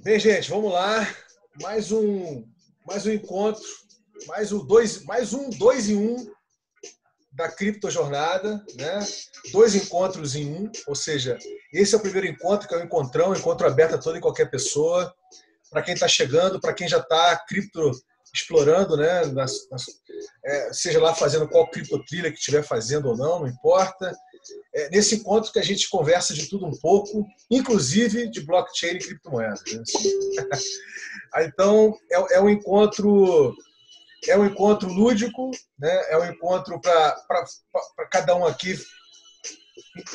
Bem, gente, vamos lá. Mais um encontro, mais um 2 em 1 da Criptojornada, né? 2 encontros em um, ou seja, esse é o primeiro encontro, que é o encontrão, encontro aberto a toda e qualquer pessoa. Para quem está chegando, para quem já está cripto explorando, né? Seja lá fazendo qual criptotrilha que estiver fazendo ou não importa. Nesse encontro que a gente conversa de tudo um pouco, inclusive de blockchain e criptomoedas. Né? Então, é um encontro lúdico, né? É um encontro para cada um aqui,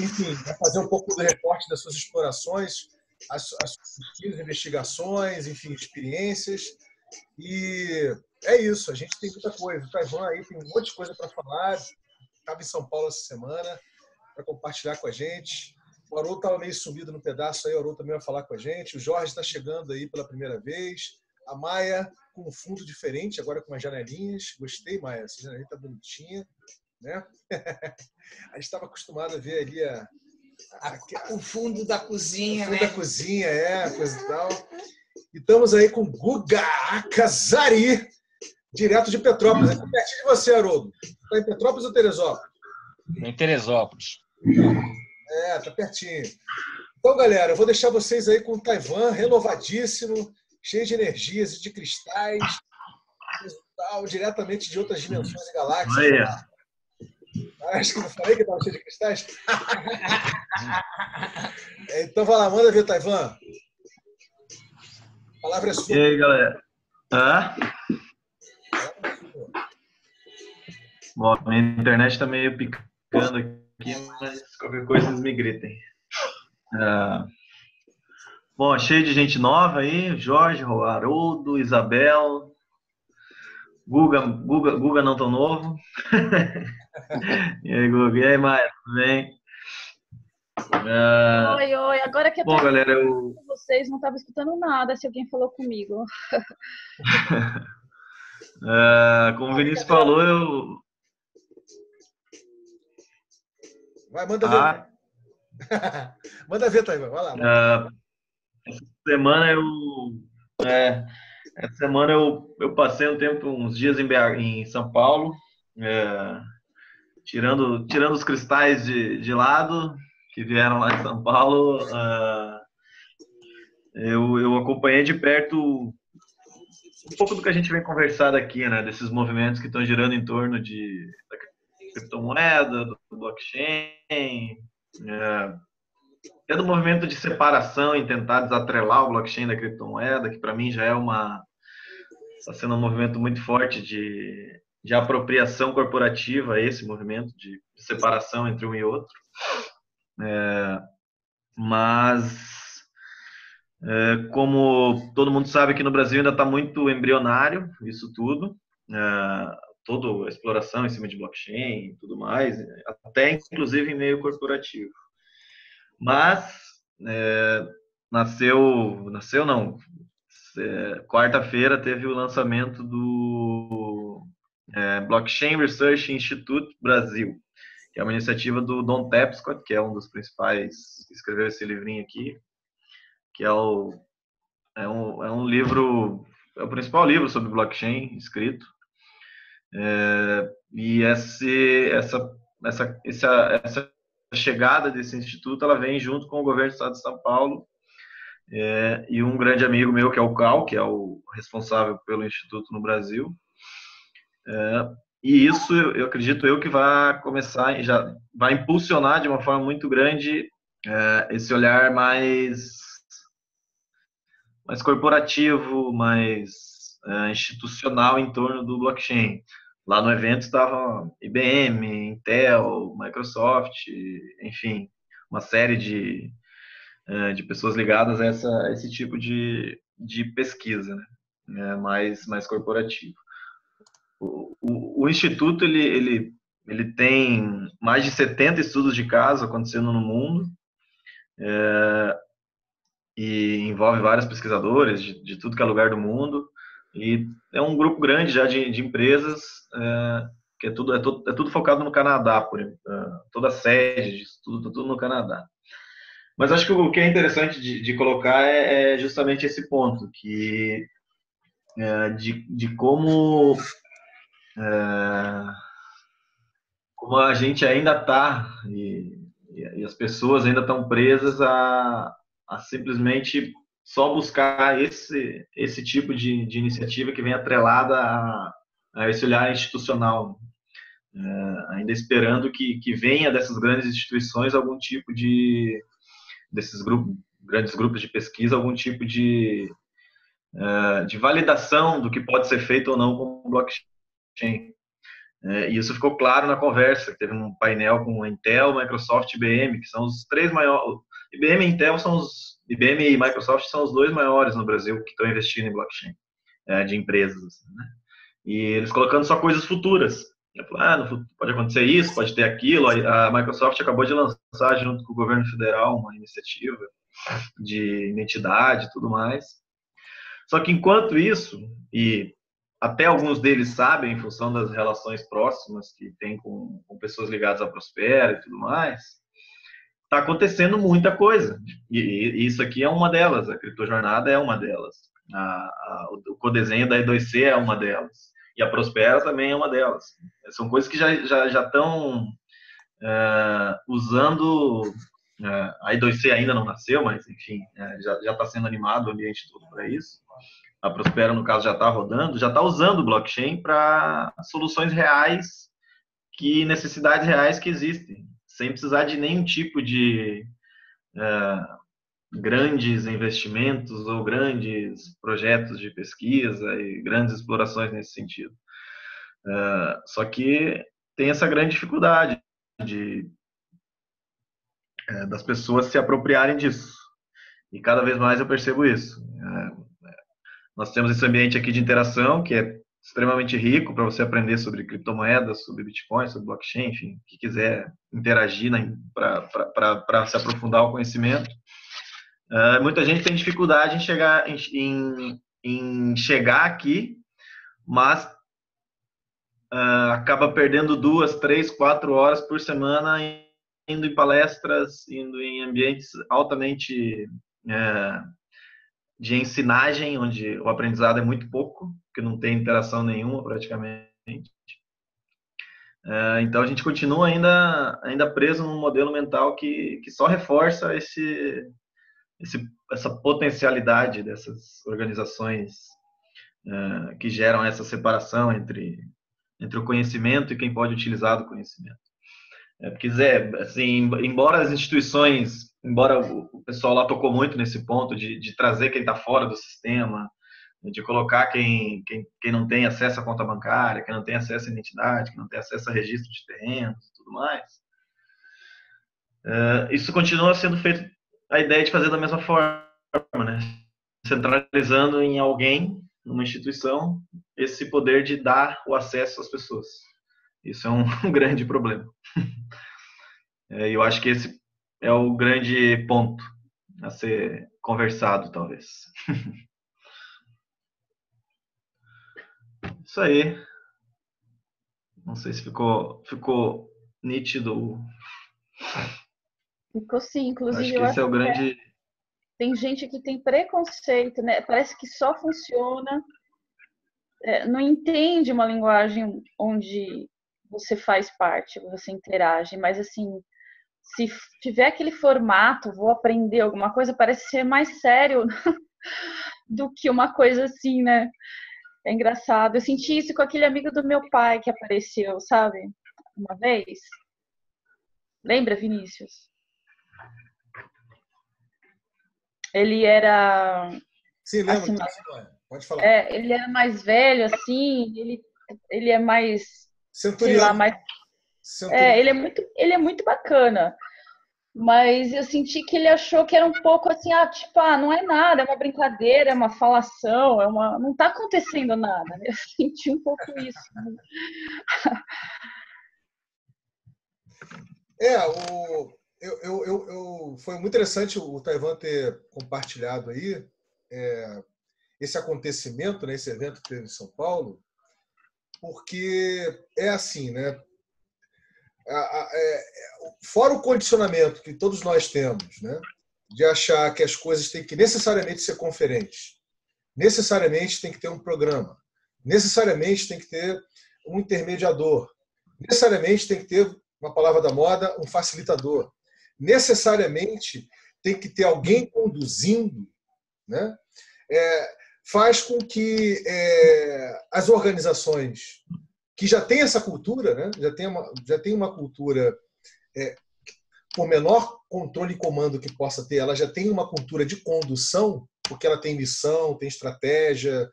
enfim, fazer um pouco do reporte das suas explorações, as suas pesquisas, investigações, enfim, experiências. E é isso, a gente tem muita coisa. O Taiwan aí tem um monte de coisa para falar. Estava em São Paulo essa semana para compartilhar com a gente. O Haroldo estava meio sumido no pedaço aí, o Haroldo também vai falar com a gente. O Jorge está chegando aí pela primeira vez. A Maia com um fundo diferente, agora com umas janelinhas. Gostei, Maia, essa janelinha está bonitinha. Né? A gente estava acostumado a ver ali o fundo da cozinha, o fundo da cozinha, coisa e tal. E estamos aí com Guga Akazari, direto de Petrópolis. Está pertinho de você, Haroldo. Está em Petrópolis ou Teresópolis? Em Teresópolis. Tá pertinho. Então, galera, eu vou deixar vocês aí com o Taiwan renovadíssimo, cheio de energias e de cristais, diretamente de outras dimensões e galáxias. Acho que não falei que estava cheio de cristais? Então, vai lá, manda ver, Taiwan. A palavra é sua. E aí, galera? Bom, minha internet está meio picando aqui, mas qualquer coisa vocês me gritem. Bom, cheio de gente nova aí, Jorge, Haroldo, Isabel, Guga não tão novo. E aí, Guga? E aí, Maia, tudo bem? Oi, agora que eu tô galera, com vocês, não estava escutando nada se alguém falou comigo. Como o Vinícius falou, eu... Vai, manda ver. Manda ver, Taiwan, vai lá. Essa semana eu passei uns dias em São Paulo, tirando os cristais de lado que vieram lá de São Paulo. Eu acompanhei de perto um pouco do que a gente vem conversando aqui, né, desses movimentos que estão girando em torno da criptomoeda, do blockchain, do movimento de separação em tentar desatrelar o blockchain da criptomoeda, que para mim já está sendo um movimento muito forte de apropriação corporativa, esse movimento de separação entre um e outro. Como todo mundo sabe, aqui no Brasil ainda está muito embrionário isso tudo, toda a exploração em cima de blockchain e tudo mais, até inclusive em meio corporativo. Mas quarta-feira teve o lançamento do Blockchain Research Institute Brasil, que é uma iniciativa do Don Tapscott, que é um dos principais que escreveu esse livrinho aqui, que é um livro, é o principal livro sobre blockchain escrito. E essa chegada desse instituto, ela vem junto com o governo do estado de São Paulo e um grande amigo meu, que é o Cal, que é o responsável pelo instituto no Brasil. E isso, eu acredito que vai começar, já vai impulsionar de uma forma muito grande esse olhar mais corporativo, mais institucional em torno do blockchain. Lá no evento estava IBM, Intel, Microsoft, enfim, uma série de pessoas ligadas a esse tipo de pesquisa, né? mais corporativo. O Instituto ele tem mais de 70 estudos de caso acontecendo no mundo, e envolve vários pesquisadores de tudo que é lugar do mundo, e é um grupo grande já de empresas, que é tudo focado no Canadá, toda a sede de estudo, tudo no Canadá. Mas acho que o que é interessante de colocar é justamente esse ponto, que de como a gente ainda está e as pessoas ainda estão presas a simplesmente só buscar esse tipo de iniciativa que vem atrelada a esse olhar institucional, ainda esperando que venha dessas grandes instituições algum tipo desses grandes grupos de pesquisa, algum tipo de validação do que pode ser feito ou não com o blockchain. E isso ficou claro na conversa. Teve um painel com Intel, Microsoft e IBM, que são os três maiores. IBM e Intel IBM e Microsoft são os dois maiores no Brasil que estão investindo em blockchain, de empresas. Né? E eles colocando só coisas futuras. No futuro pode acontecer isso, pode ter aquilo. A Microsoft acabou de lançar, junto com o governo federal, uma iniciativa de identidade e tudo mais. Só que enquanto isso, e até alguns deles sabem, em função das relações próximas que tem com pessoas ligadas à Prospera e tudo mais, está acontecendo muita coisa. E isso aqui é uma delas, a Criptojornada é uma delas. O codesenho da E2C é uma delas. E a Prospera também é uma delas. São coisas que já estão usando. A E2C ainda não nasceu, mas enfim, já está sendo animado o ambiente todo para isso. A Prospera, no caso, já está rodando, já está usando o blockchain para soluções reais, necessidades reais que existem, sem precisar de nenhum tipo de grandes investimentos ou grandes projetos de pesquisa e grandes explorações nesse sentido. Só que tem essa grande dificuldade das pessoas se apropriarem disso. E cada vez mais eu percebo isso. Nós temos esse ambiente aqui de interação, que é extremamente rico para você aprender sobre criptomoedas, sobre Bitcoin, sobre blockchain, enfim, que quiser interagir para se aprofundar o conhecimento. Muita gente tem dificuldade em chegar aqui, mas acaba perdendo 2, 3, 4 horas por semana indo em palestras, indo em ambientes altamente de ensinagem, onde o aprendizado é muito pouco, que não tem interação nenhuma praticamente. Então a gente continua ainda preso num modelo mental que só reforça essa potencialidade dessas organizações que geram essa separação entre o conhecimento e quem pode utilizar do conhecimento. Porque, Zé, assim, embora o pessoal lá tocou muito nesse ponto de trazer quem está fora do sistema, de colocar quem não tem acesso à conta bancária, quem não tem acesso à identidade, quem não tem acesso a registro de terrenos e tudo mais, isso continua sendo feito, a ideia de fazer da mesma forma, né? Centralizando em alguém, numa instituição, esse poder de dar o acesso às pessoas. Isso é um grande problema. Eu acho que esse é o grande ponto a ser conversado, talvez. Isso aí. Não sei se ficou nítido. Ficou sim, inclusive Acho que eu esse é o grande. Tem gente que tem preconceito, né? Parece que só funciona, não entende uma linguagem onde você faz parte, você interage, mas assim, se tiver aquele formato, vou aprender alguma coisa, parece ser mais sério do que uma coisa assim, né? É engraçado. Eu senti isso com aquele amigo do meu pai que apareceu, sabe? Uma vez. Lembra, Vinícius? Ele era... Sim, lembro. Assim, pode falar. ele era mais velho, assim, ele é mais... Centurião. Sei lá, mais... ele é muito bacana. Mas eu senti que ele achou que era um pouco assim, não é nada, é uma brincadeira, é uma falação, não está acontecendo nada. Eu senti um pouco isso. Foi muito interessante o Taiwan ter compartilhado aí esse acontecimento, né, esse evento que teve em São Paulo, porque é assim, né? Fora o condicionamento que todos nós temos, né? de achar que as coisas têm que necessariamente ser conferentes, necessariamente tem que ter um programa, necessariamente tem que ter um intermediador, necessariamente tem que ter, uma palavra da moda, um facilitador, necessariamente tem que ter alguém conduzindo, né? Faz com que as organizações que já têm essa cultura, né? já tem uma cultura, por menor controle e comando que possa ter, ela já tem uma cultura de condução, porque ela tem missão, tem estratégia,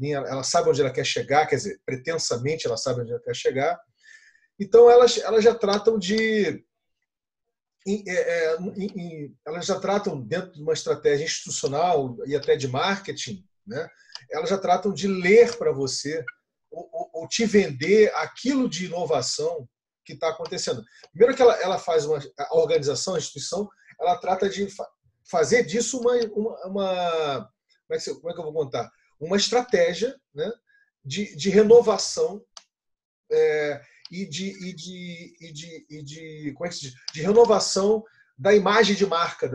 ela sabe onde ela quer chegar, quer dizer, pretensamente ela sabe onde ela quer chegar. Então, elas já tratam elas já tratam, dentro de uma estratégia institucional e até de marketing, né? Elas já tratam de ler para você ou te vender aquilo de inovação que está acontecendo. Primeiro que ela faz a organização, a instituição, ela trata de fazer disso uma como é que eu vou contar? Uma estratégia, né, de renovação e como é que se diz? De renovação da imagem de marca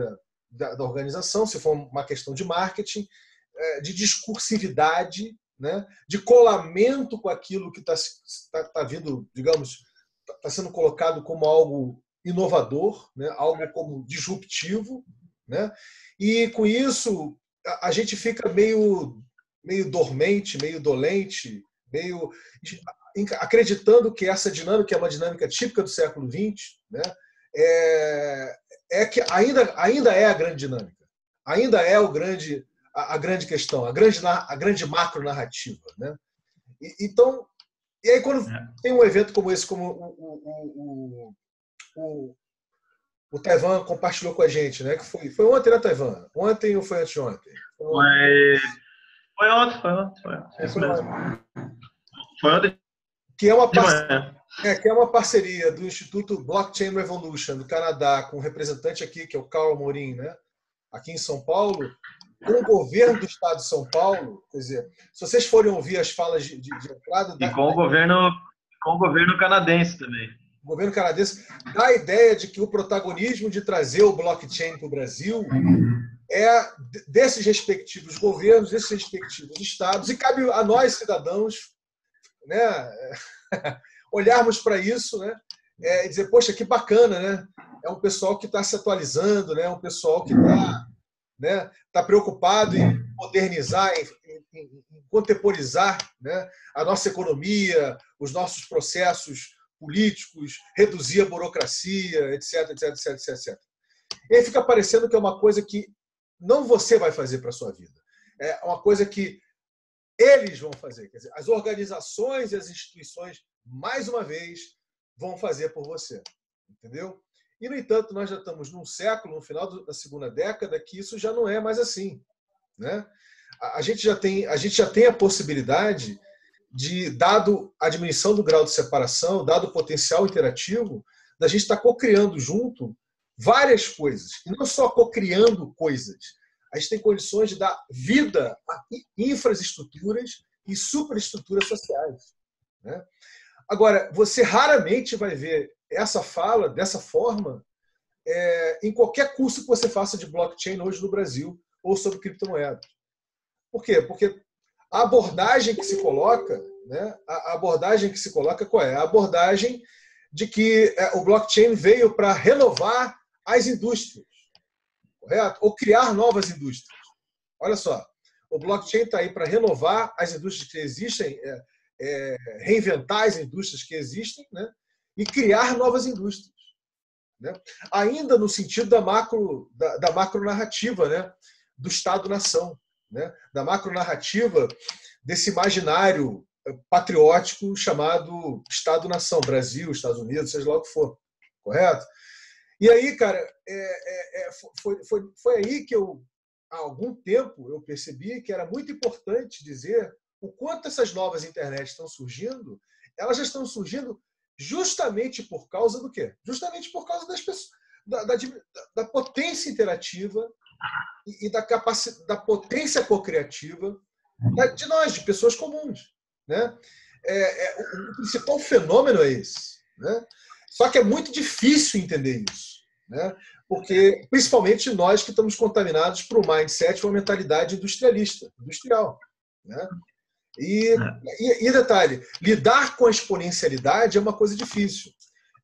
da organização, se for uma questão de marketing, de discursividade, né, de colamento com aquilo que está vindo, digamos, está sendo colocado como algo inovador, né, algo como disruptivo, né, e com isso a gente fica meio dormente, meio dolente, meio acreditando que essa dinâmica é uma dinâmica típica do século XX, né, que ainda é a grande dinâmica, ainda é a grande questão, a grande macro narrativa, né? Então, e aí quando tem um evento como esse, como o Taiwan compartilhou com a gente, né? Que foi ontem, né, Taiwan? Ontem ou foi anteontem? Foi ontem. Isso mesmo. Foi ontem. Que é uma parceria do Instituto Blockchain Revolution do Canadá com um representante aqui, que é o Carl Morin, né? Aqui em São Paulo, com o governo do estado de São Paulo. Quer dizer, se vocês forem ouvir as falas de entrada... E com o governo canadense também. O governo canadense dá a ideia de que o protagonismo de trazer o blockchain para o Brasil é desses respectivos governos, desses respectivos estados, e cabe a nós, cidadãos, né, olharmos para isso, né, e dizer, poxa, que bacana, né? É um pessoal que está se atualizando, né? Um pessoal que está, né, preocupado em modernizar, em contemporizar, né, a nossa economia, os nossos processos políticos, reduzir a burocracia, etc, etc, etc, etc, etc. E aí fica parecendo que é uma coisa que não você vai fazer para a sua vida. É uma coisa que eles vão fazer. Quer dizer, as organizações e as instituições, mais uma vez, vão fazer por você. Entendeu? E, no entanto, nós já estamos num século, no final da segunda década, que isso já não é mais assim, né? A gente já tem a possibilidade de, dado a diminuição do grau de separação, dado o potencial interativo, da gente estar co-criando junto várias coisas. E não só co-criando coisas. A gente tem condições de dar vida a infraestruturas e superestruturas sociais, né? Agora, você raramente vai ver essa fala dessa forma em qualquer curso que você faça de blockchain hoje no Brasil ou sobre criptomoedas. Por quê? Porque a abordagem que se coloca, né, qual é? A abordagem de que o blockchain veio para renovar as indústrias, correto? Ou criar novas indústrias. Olha só, o blockchain está aí para renovar as indústrias que existem, reinventar as indústrias que existem, né, e criar novas indústrias, né? Ainda no sentido da macronarrativa, né, do Estado-nação, né, da macronarrativa desse imaginário patriótico chamado Estado-nação, Brasil, Estados Unidos, seja lá o que for, correto? E aí, cara, foi aí que há algum tempo, eu percebi que era muito importante dizer o quanto essas novas internets estão surgindo. Elas já estão surgindo justamente por causa do quê? Justamente por causa das pessoas, da potência interativa e da potência co-criativa de nós, de pessoas comuns, né? O principal fenômeno é esse, né? Só que é muito difícil entender isso, né? porque principalmente nós que estamos contaminados por um mindset, uma mentalidade industrial, né? E detalhe, lidar com a exponencialidade é uma coisa difícil.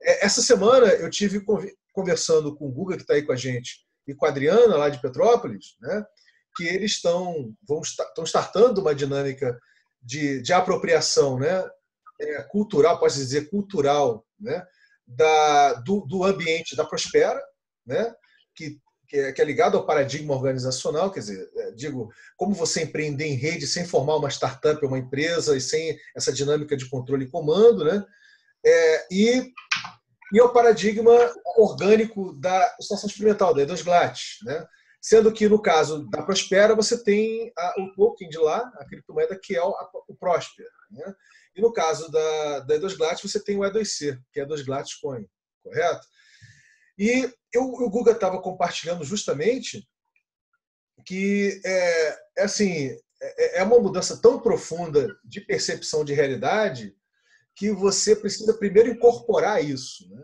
Essa semana eu tive conversando com o Guga, que está aí com a gente, e com a Adriana, lá de Petrópolis, né, que eles estão startando uma dinâmica de apropriação, né, cultural, posso dizer cultural, né, do ambiente da Prospera, né, que é ligado ao paradigma organizacional, quer dizer, digo, como você empreender em rede sem formar uma startup, uma empresa, e sem essa dinâmica de controle e comando, né? E é o paradigma orgânico da estação experimental, da E2GLAT, né? Sendo que, no caso da Prospera, você tem o token de lá, a criptomoeda, que é o Prosper, né? E no caso da E2GLAT, você tem o E2C, que é a E2GLAT Coin, correto? E o Guga estava compartilhando justamente que é uma mudança tão profunda de percepção de realidade que você precisa primeiro incorporar isso, né?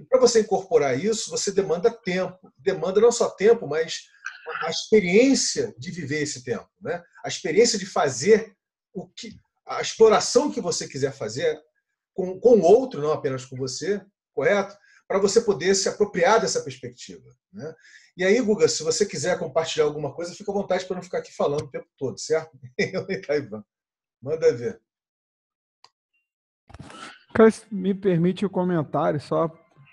E para você incorporar isso, você demanda tempo. Demanda não só tempo, mas a experiência de viver esse tempo, né? A experiência de fazer a exploração que você quiser fazer com o outro, não apenas com você, correto? Para você poder se apropriar dessa perspectiva, né? E aí, Guga, se você quiser compartilhar alguma coisa, fica à vontade para não ficar aqui falando o tempo todo, certo? Ivan, manda ver. Cara, se me permite um comentário, só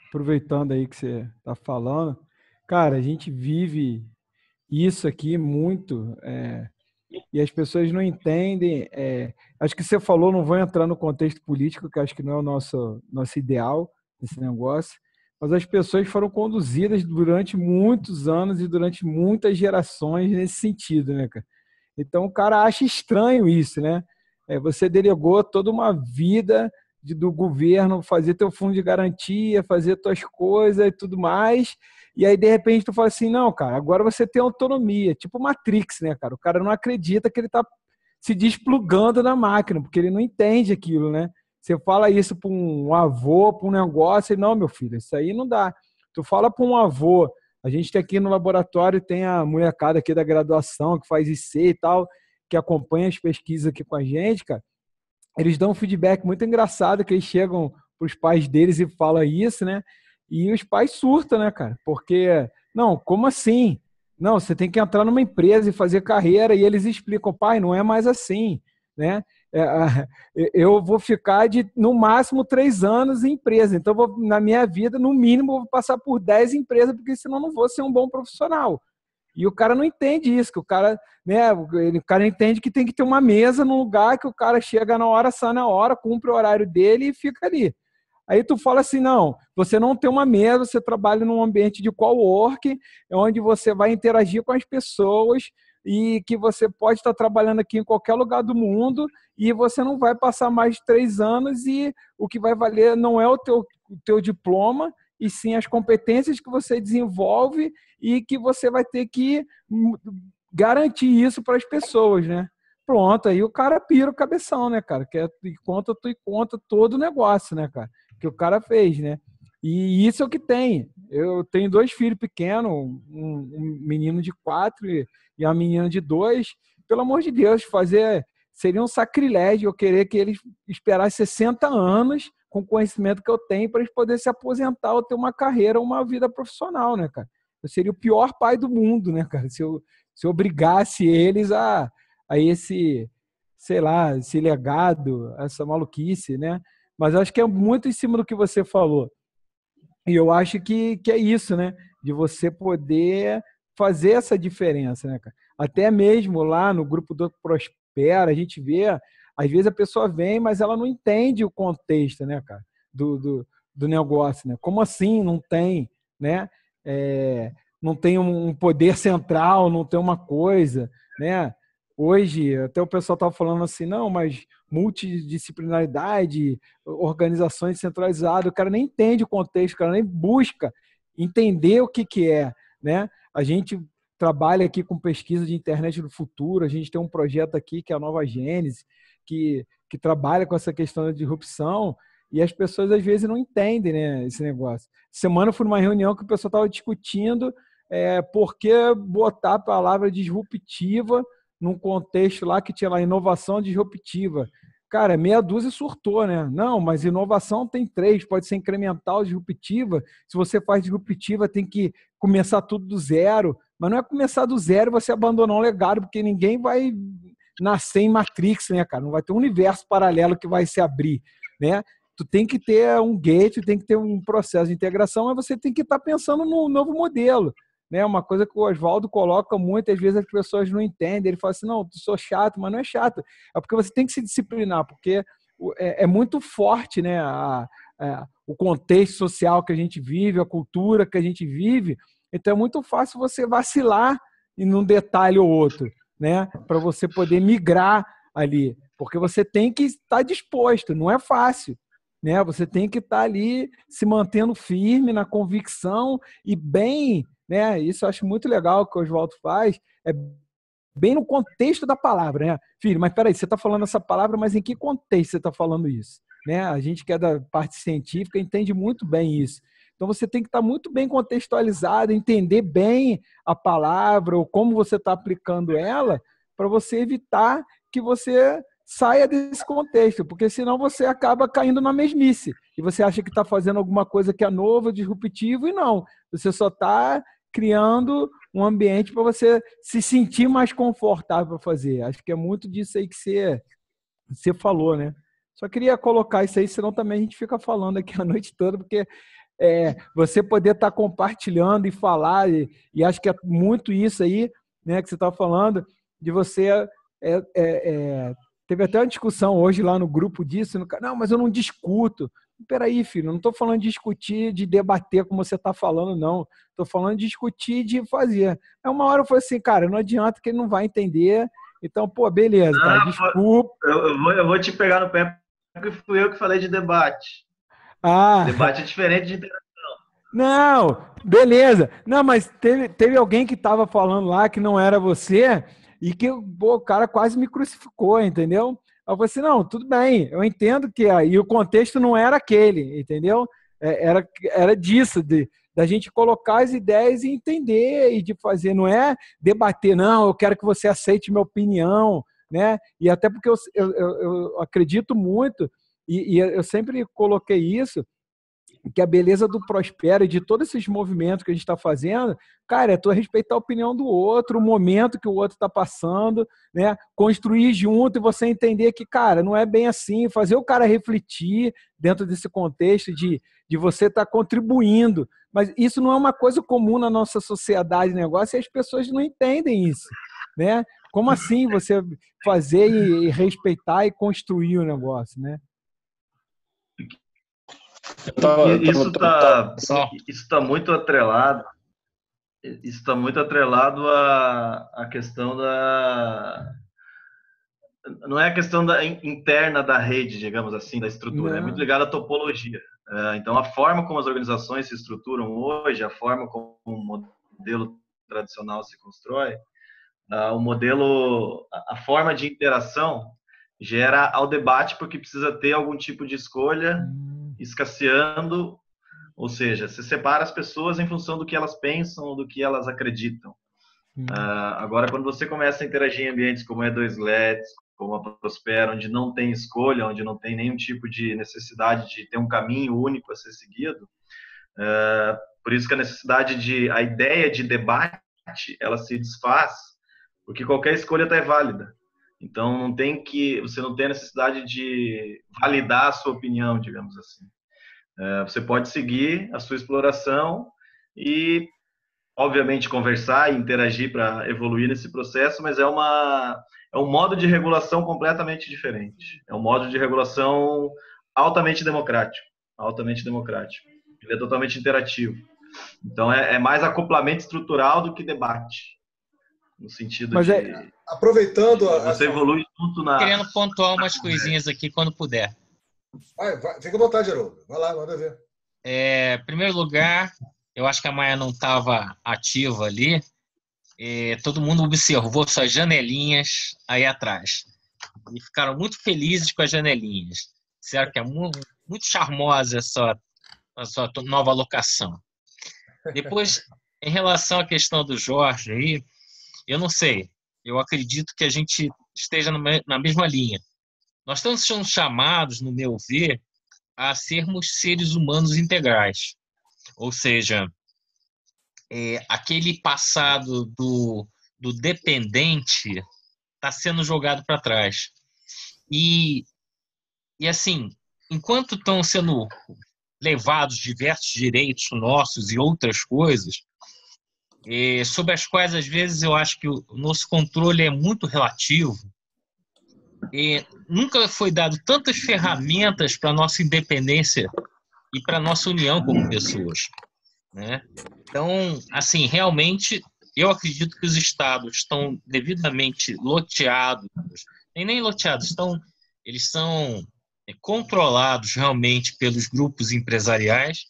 aproveitando aí que você está falando. Cara, a gente vive isso aqui muito, e as pessoas não entendem. Acho que você falou, não vou entrar no contexto político, que acho que não é o nosso ideal, esse negócio, mas as pessoas foram conduzidas durante muitos anos e durante muitas gerações nesse sentido, né, cara? Então o cara acha estranho isso, né? Você delegou toda uma vida do governo fazer teu fundo de garantia, fazer tuas coisas e tudo mais, e aí de repente tu fala assim, não, cara, agora você tem autonomia, tipo Matrix, né, cara? O cara não acredita que ele tá se desplugando na máquina, porque ele não entende aquilo, né? Você fala isso para um avô, para um negócio, e não, meu filho, isso aí não dá. Tu fala para um avô, a gente tem aqui no laboratório, tem a molecada aqui da graduação que faz IC e tal, que acompanha as pesquisas aqui com a gente, cara. Eles dão um feedback muito engraçado, que eles chegam para os pais deles e falam isso, né? E os pais surtam, né, cara? Porque, não, como assim? Não, você tem que entrar numa empresa e fazer carreira, e eles explicam, pai, não é mais assim, né? Eu vou ficar no máximo 3 anos em empresa. Então, na minha vida, no mínimo, eu vou passar por 10 empresas, porque senão não vou ser um bom profissional. E o cara não entende isso, que o cara, né, o cara entende que tem que ter uma mesa num lugar que o cara chega na hora, sai na hora, cumpre o horário dele e fica ali. Aí tu fala assim, não, você não tem uma mesa, você trabalha num ambiente de coworking, onde você vai interagir com as pessoas e que você pode estar trabalhando aqui em qualquer lugar do mundo e você não vai passar mais de 3 anos e o que vai valer não é o teu diploma, e sim as competências que você desenvolve e que você vai ter que garantir isso para as pessoas, né? Pronto, aí o cara pira o cabeção, né, cara? Que conta todo o negócio, né, cara? Que o cara fez, né? E isso é o que tem. Eu tenho 2 filhos pequenos, um menino de 4 e uma menina de 2. Pelo amor de Deus, seria um sacrilégio eu querer que eles esperassem 60 anos com o conhecimento que eu tenho para eles poderem se aposentar ou ter uma carreira, uma vida profissional, né, cara? Eu seria o pior pai do mundo, né, cara? Se eu obrigasse eles a esse, sei lá, esse legado, essa maluquice, né? Mas eu acho que é muito em cima do que você falou. E eu acho que é isso, né? De você poder fazer essa diferença, né, cara? Até mesmo lá no grupo do Prospera, a gente vê, às vezes a pessoa vem, mas ela não entende o contexto, né, cara? Do negócio, né? Como assim não tem, né? Não tem um poder central, não tem uma coisa, né? Hoje, até o pessoal estava falando assim, não, mas multidisciplinaridade, organizações centralizadas, o cara nem entende o contexto, o cara nem busca entender o que é, né? A gente trabalha aqui com pesquisa de internet do futuro, a gente tem um projeto aqui que é a Nova Gênese, que trabalha com essa questão da disrupção, E as pessoas às vezes não entendem, né, esse negócio. Semana eu fui numa reunião que o pessoal estava discutindo por que botar a palavra disruptiva num contexto lá que tinha lá inovação disruptiva. Cara, meia dúzia surtou, né? Não, mas inovação tem 3, pode ser incremental, disruptiva. Se você faz disruptiva, tem que começar tudo do zero. Mas não é começar do zero e você abandonar um legado, porque ninguém vai nascer em Matrix, né, cara? Não vai ter um universo paralelo que vai se abrir, né? Tu tem que ter um gate, tem que ter um processo de integração, mas você tem que estar pensando no novo modelo, né? Uma coisa que o Oswaldo coloca muitas vezes as pessoas não entendem. Ele fala assim, não, tu sou chato, mas não é chato. É porque você tem que se disciplinar, porque é muito forte, né? O contexto social que a gente vive, a cultura que a gente vive. Então é muito fácil você vacilar em um detalhe ou outro, né? Para você poder migrar ali. Porque você tem que estar disposto, não é fácil, né? Você tem que estar ali se mantendo firme na convicção e bem, né? Isso eu acho muito legal que o Oswaldo faz, é bem no contexto da palavra, né? Filho, mas peraí, você está falando essa palavra, mas em que contexto você está falando isso? Né? A gente que é da parte científica entende muito bem isso. Então você tem que estar muito bem contextualizado, entender bem a palavra ou como você está aplicando ela para você evitar que você saia desse contexto, porque senão você acaba caindo na mesmice e você acha que está fazendo alguma coisa que é novo, disruptivo, e não. Você só está criando um ambiente para você se sentir mais confortável para fazer. Acho que é muito disso aí que você falou, né? Só queria colocar isso aí, senão também a gente fica falando aqui a noite toda, porque você poder estar compartilhando e falar, e acho que é muito isso aí, né, que você está falando, de você... teve até uma discussão hoje lá no grupo disso, não, mas eu não discuto. Peraí, filho, não estou falando de discutir, de debater como você está falando, não. Estou falando de discutir, de fazer. Aí uma hora eu falei assim, cara, não adianta que ele não vai entender. Então, pô, beleza, cara, desculpa. Eu vou te pegar no pé, porque fui eu que falei de debate. Debate é diferente de interação. Não, beleza. Não, mas teve alguém que estava falando lá que não era você e que o cara quase me crucificou, entendeu? Eu falei assim, não, tudo bem, eu entendo que e o contexto não era aquele, entendeu? Era disso, da gente colocar as ideias e entender e de fazer, não é debater, não, eu quero que você aceite minha opinião, né? E até porque eu acredito muito, e eu sempre coloquei isso, que a beleza do Prospera e de todos esses movimentos que a gente está fazendo, cara, é tu respeitar a opinião do outro, o momento que o outro está passando, né? Construir junto e você entender que, cara, não é bem assim, fazer o cara refletir dentro desse contexto de você estar contribuindo. Mas isso não é uma coisa comum na nossa sociedade, negócio, e as pessoas não entendem isso, né? Como assim você fazer e respeitar e construir o negócio, né? Isso está muito atrelado. Isso está muito atrelado à questão da. Não é a questão interna da rede, digamos assim, da estrutura. Não. É muito ligado à topologia. Então, a forma como as organizações se estruturam hoje, a forma como o modelo tradicional se constrói, a forma de interação gera ao debate, porque precisa ter algum tipo de escolha escasseando, ou seja, se separa as pessoas em função do que elas pensam, do que elas acreditam. Agora, quando você começa a interagir em ambientes como a E2Let, como a Prospera, onde não tem escolha, onde não tem nenhum tipo de necessidade de ter um caminho único a ser seguido, por isso que a ideia de debate, ela se desfaz, porque qualquer escolha é válida. Então, você não tem a necessidade de validar a sua opinião, digamos assim. Você pode seguir a sua exploração e, obviamente, conversar e interagir para evoluir nesse processo, mas é um modo de regulação completamente diferente. É um modo de regulação altamente democrático. Ele é totalmente interativo. Então, é mais acoplamento estrutural do que debate. No sentido aproveitando você evolui junto na... Querendo pontuar umas coisinhas aqui quando puder. Vai, fica à vontade, Haroldo. Vai lá, manda ver. Em primeiro lugar, eu acho que a Maia não estava ativa ali. Todo mundo observou suas janelinhas aí atrás. E ficaram muito felizes com as janelinhas. Disseram que é muito charmosa a sua nova alocação. Depois, em relação à questão do Jorge aí, eu não sei. Eu acredito que a gente esteja na mesma linha. Nós estamos sendo chamados, no meu ver, a sermos seres humanos integrais. Ou seja, aquele passado do dependente está sendo jogado para trás. E assim, enquanto estão sendo levados diversos direitos nossos e outras coisas, sobre as quais, às vezes, eu acho que o nosso controle é muito relativo, nunca foi dado tantas ferramentas para a nossa independência e para a nossa união como pessoas, né? Então, assim, realmente, eu acredito que os estados estão devidamente loteados, nem loteados, eles são controlados realmente pelos grupos empresariais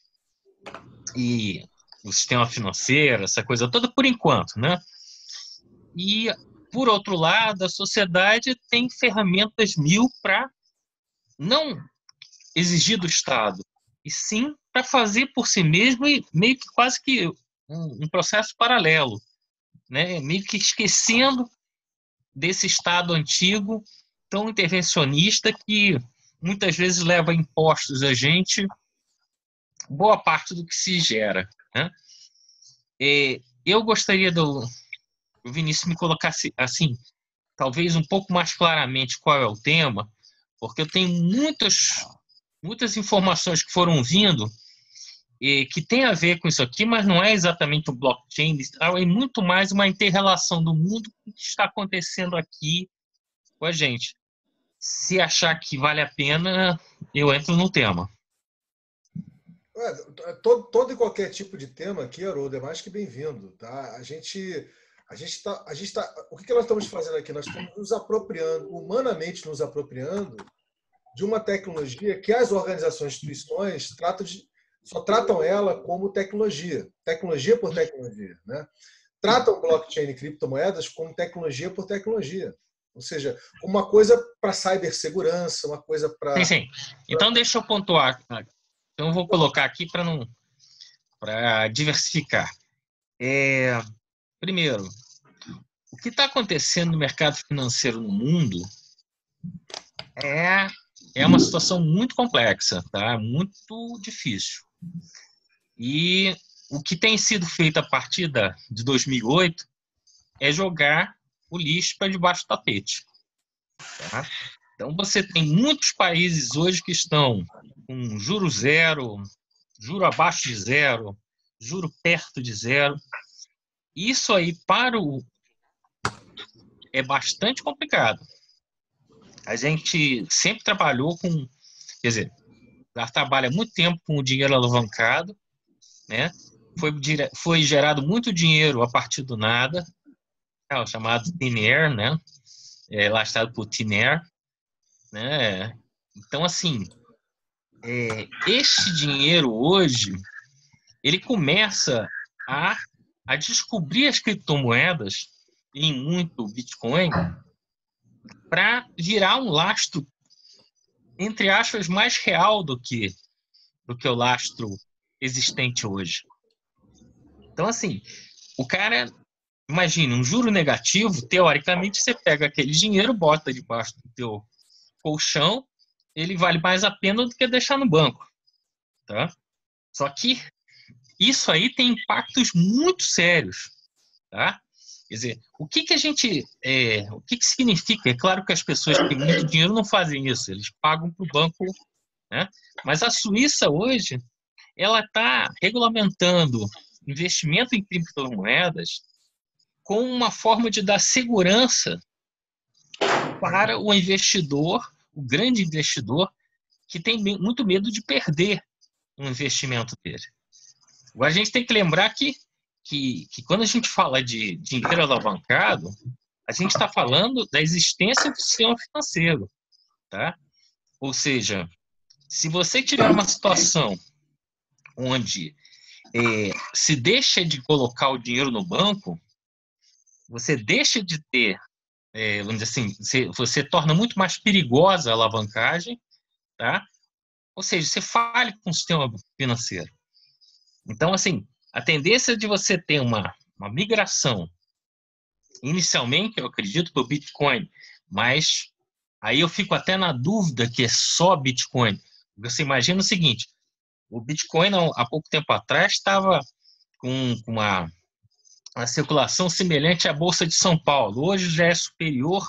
e o sistema financeiro, essa coisa toda, por enquanto, né? E, por outro lado, a sociedade tem ferramentas mil para não exigir do Estado, e sim para fazer por si mesmo, e meio que quase que um processo paralelo, né? Meio que esquecendo desse Estado antigo, tão intervencionista, que muitas vezes leva impostos a gente, boa parte do que se gera, né? Eu gostaria do Vinícius me colocasse assim, talvez um pouco mais claramente qual é o tema, porque eu tenho muitas informações que foram vindo que tem a ver com isso aqui, mas não é exatamente o blockchain, é muito mais uma inter-relação do mundo com o que está acontecendo aqui com a gente. Se achar que vale a pena, eu entro no tema. Todo e qualquer tipo de tema aqui, Haroldo, é mais que bem-vindo. Tá? O que nós estamos fazendo aqui? Nós estamos nos apropriando, humanamente nos apropriando, de uma tecnologia que as organizações e instituições só tratam ela como tecnologia por tecnologia. Né? Tratam blockchain e criptomoedas como tecnologia por tecnologia. Ou seja, uma coisa para cibersegurança, uma coisa para... Sim. Então, deixa eu pontuar. Então, eu vou colocar aqui para diversificar. Primeiro, o que está acontecendo no mercado financeiro no mundo é uma situação muito complexa, tá? Muito difícil. E o que tem sido feito a partir de 2008 é jogar o lixo para debaixo do tapete. Tá? Então, você tem muitos países hoje que estão com juro zero, juro abaixo de zero, juro perto de zero. Isso aí é bastante complicado. A gente sempre trabalhou quer dizer, já trabalha há muito tempo com o dinheiro alavancado, né? Foi gerado muito dinheiro a partir do nada, o chamado Thin Air, né? Lastrado por Thin Air, né? Então, assim, este dinheiro hoje, ele começa a descobrir as criptomoedas, em muito Bitcoin, para virar um lastro, entre aspas, mais real do que o lastro existente hoje. Então, assim, o cara, imagina, um juro negativo, teoricamente, você pega aquele dinheiro, bota debaixo do teu colchão, ele vale mais a pena do que deixar no banco, tá? Só que isso aí tem impactos muito sérios, tá? Quer dizer, o que significa? É claro que as pessoas que têm muito dinheiro não fazem isso, eles pagam para o banco, né? Mas a Suíça hoje, ela está regulamentando investimento em criptomoedas com uma forma de dar segurança para o investidor, o grande investidor, que tem muito medo de perder um investimento dele. Agora, a gente tem que lembrar que quando a gente fala de dinheiro alavancado, a gente está falando da existência do sistema financeiro, tá? Ou seja, se você tiver uma situação onde se deixa de colocar o dinheiro no banco, você deixa de ter, vamos dizer assim, você torna muito mais perigosa a alavancagem, tá? ou seja, você fale com o sistema financeiro. Então, assim, a tendência de você ter uma migração, inicialmente, eu acredito, para o Bitcoin, mas aí eu fico até na dúvida que é só Bitcoin. Você imagina o seguinte, o Bitcoin, há pouco tempo atrás, estava com uma circulação semelhante à Bolsa de São Paulo. Hoje já é superior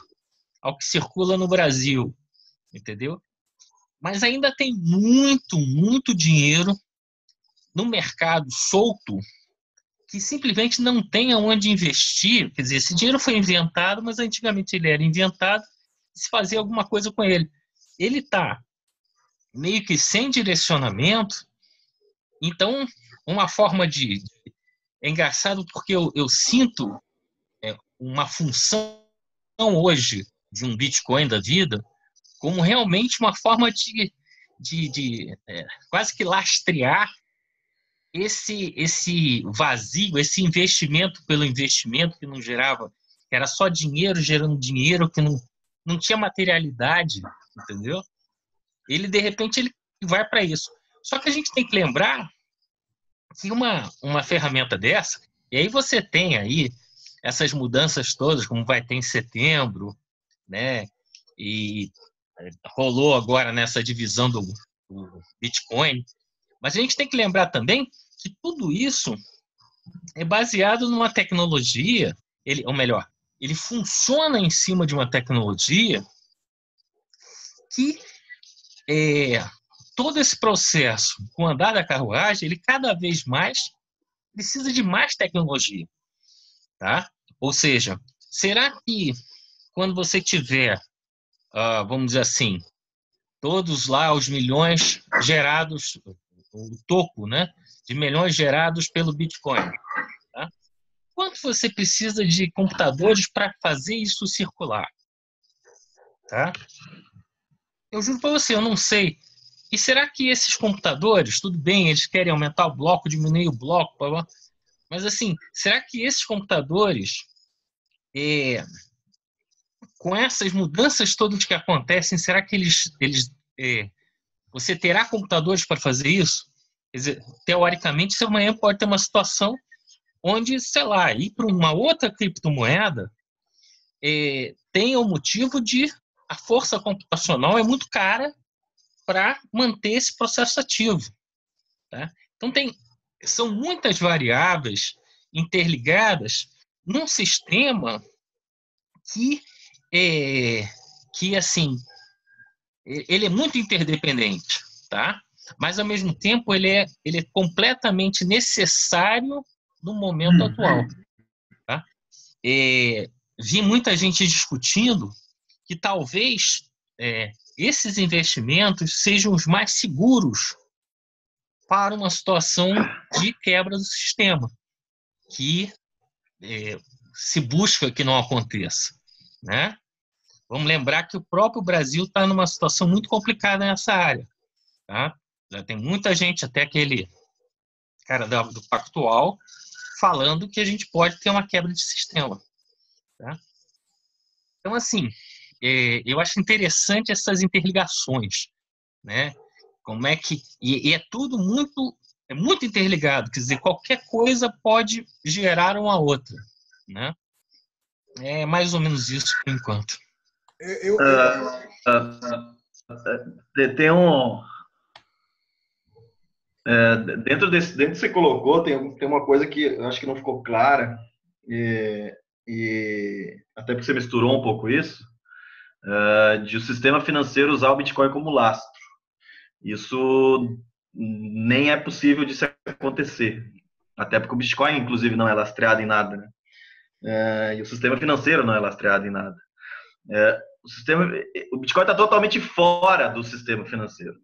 ao que circula no Brasil, entendeu? Mas ainda tem muito dinheiro no mercado solto que simplesmente não tem aonde investir. Quer dizer, esse dinheiro foi inventado, mas antigamente ele era inventado e se fazia alguma coisa com ele. Ele está meio que sem direcionamento. Então, uma forma de... É engraçado porque eu sinto uma função hoje de um Bitcoin da vida como realmente uma forma de quase que lastrear esse vazio, esse investimento pelo investimento que não gerava, que era só dinheiro gerando dinheiro, que não tinha materialidade, entendeu? Ele, de repente, ele vai para isso. Só que a gente tem que lembrar que uma ferramenta dessa, e aí você tem aí essas mudanças todas, como vai ter em setembro, né? E rolou agora nessa divisão do Bitcoin. Mas a gente tem que lembrar também que tudo isso é baseado numa tecnologia, ou melhor, ele funciona em cima de uma tecnologia que todo esse processo, com o andar da carruagem, ele cada vez mais precisa de mais tecnologia, tá? Ou seja, será que quando você tiver, vamos dizer assim, todos lá os milhões gerados, o topo, né, de milhões gerados pelo Bitcoin, tá? Quanto você precisa de computadores para fazer isso circular? Tá? Eu juro para você, eu não sei. E será que esses computadores, tudo bem, eles querem aumentar o bloco, diminuir o bloco, blá, blá, mas assim, será que esses computadores, com essas mudanças todas que acontecem, será que você terá computadores para fazer isso? Quer dizer, teoricamente, você amanhã pode ter uma situação onde, sei lá, ir para uma outra criptomoeda tem o motivo de a força computacional é muito cara para manter esse processo ativo. Tá? Então, são muitas variáveis interligadas num sistema que assim, ele é muito interdependente, tá? Mas, ao mesmo tempo, ele é completamente necessário no momento atual. Tá? Vi muita gente discutindo que talvez esses investimentos sejam os mais seguros para uma situação de quebra do sistema, que se busca que não aconteça, né? Vamos lembrar que o próprio Brasil está numa situação muito complicada nessa área. Tá? Já tem muita gente, até aquele cara do Pactual, falando que a gente pode ter uma quebra de sistema. Tá? Então, assim, eu acho interessante essas interligações, né? Como é que... E é tudo muito interligado, quer dizer, qualquer coisa pode gerar uma outra, né? É mais ou menos isso por enquanto. Tem um... dentro do que você colocou, tem uma coisa que eu acho que não ficou clara, e até porque você misturou um pouco isso, de o sistema financeiro usar o Bitcoin como lastro. Isso nem é possível de se acontecer, até porque o Bitcoin, inclusive, não é lastreado em nada, né? E o sistema financeiro não é lastreado em nada. O Bitcoin está totalmente fora do sistema financeiro.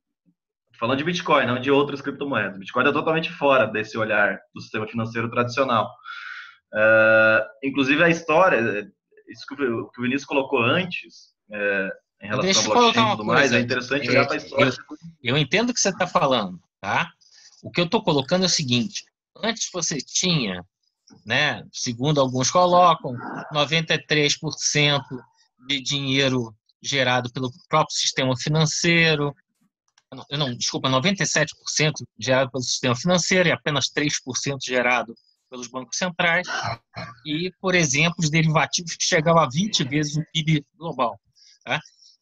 Falando de Bitcoin, não de outras criptomoedas. O Bitcoin está totalmente fora desse olhar do sistema financeiro tradicional. Inclusive a história, isso que o Vinícius colocou antes, em relação ao blockchain e tudo mais, é interessante olhar para a história. Eu entendo o que você está falando, tá? O que eu estou colocando é o seguinte: antes você tinha, né, segundo alguns colocam, 93% de dinheiro gerado pelo próprio sistema financeiro. não, desculpa, 97% gerado pelo sistema financeiro e apenas 3% gerado pelos bancos centrais, e, por exemplo, os derivativos que chegavam a 20 vezes o PIB global. Tá?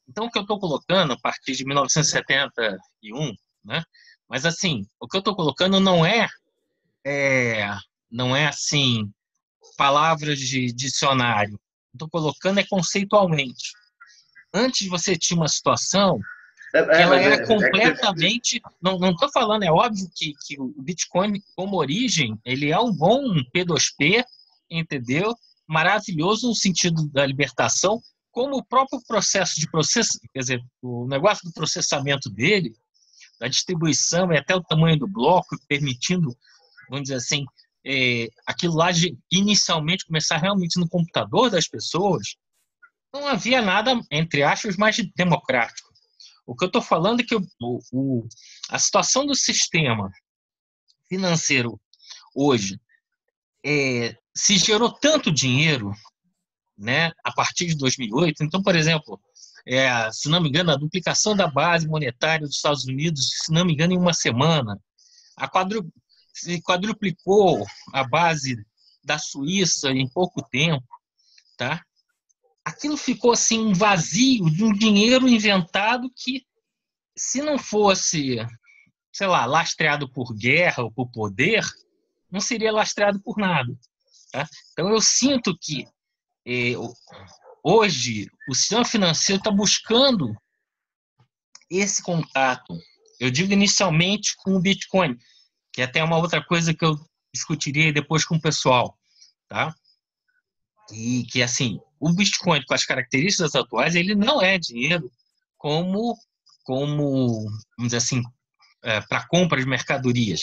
Então, o que eu estou colocando a partir de 1971, né? Mas, assim, o que eu estou colocando não é assim, palavras de dicionário. Estou colocando conceitualmente. Antes você tinha uma situação que ela era completamente... Não estou falando, é óbvio que o Bitcoin, como origem, ele é um bom P2P, entendeu? Maravilhoso no sentido da libertação, como o próprio processo de processo, quer dizer, o negócio do processamento dele, da distribuição e até o tamanho do bloco, permitindo, vamos dizer assim, aquilo lá de inicialmente começar realmente no computador das pessoas, não havia nada, entre aspas, mais democrático. O que eu estou falando é que a situação do sistema financeiro hoje se gerou tanto dinheiro, né, a partir de 2008. Então, por exemplo, se não me engano, a duplicação da base monetária dos Estados Unidos, se não me engano, em uma semana, se quadruplicou a base da Suíça em pouco tempo, tá? Aquilo ficou assim um vazio de um dinheiro inventado que, se não fosse, sei lá, lastreado por guerra ou por poder, não seria lastreado por nada, tá? Então eu sinto que hoje o sistema financeiro está buscando esse contato. Eu digo inicialmente com o Bitcoin, que é até uma outra coisa que eu discutiria depois com o pessoal, tá? E que, assim, o Bitcoin, com as características atuais, ele não é dinheiro como vamos dizer assim, para compra de mercadorias.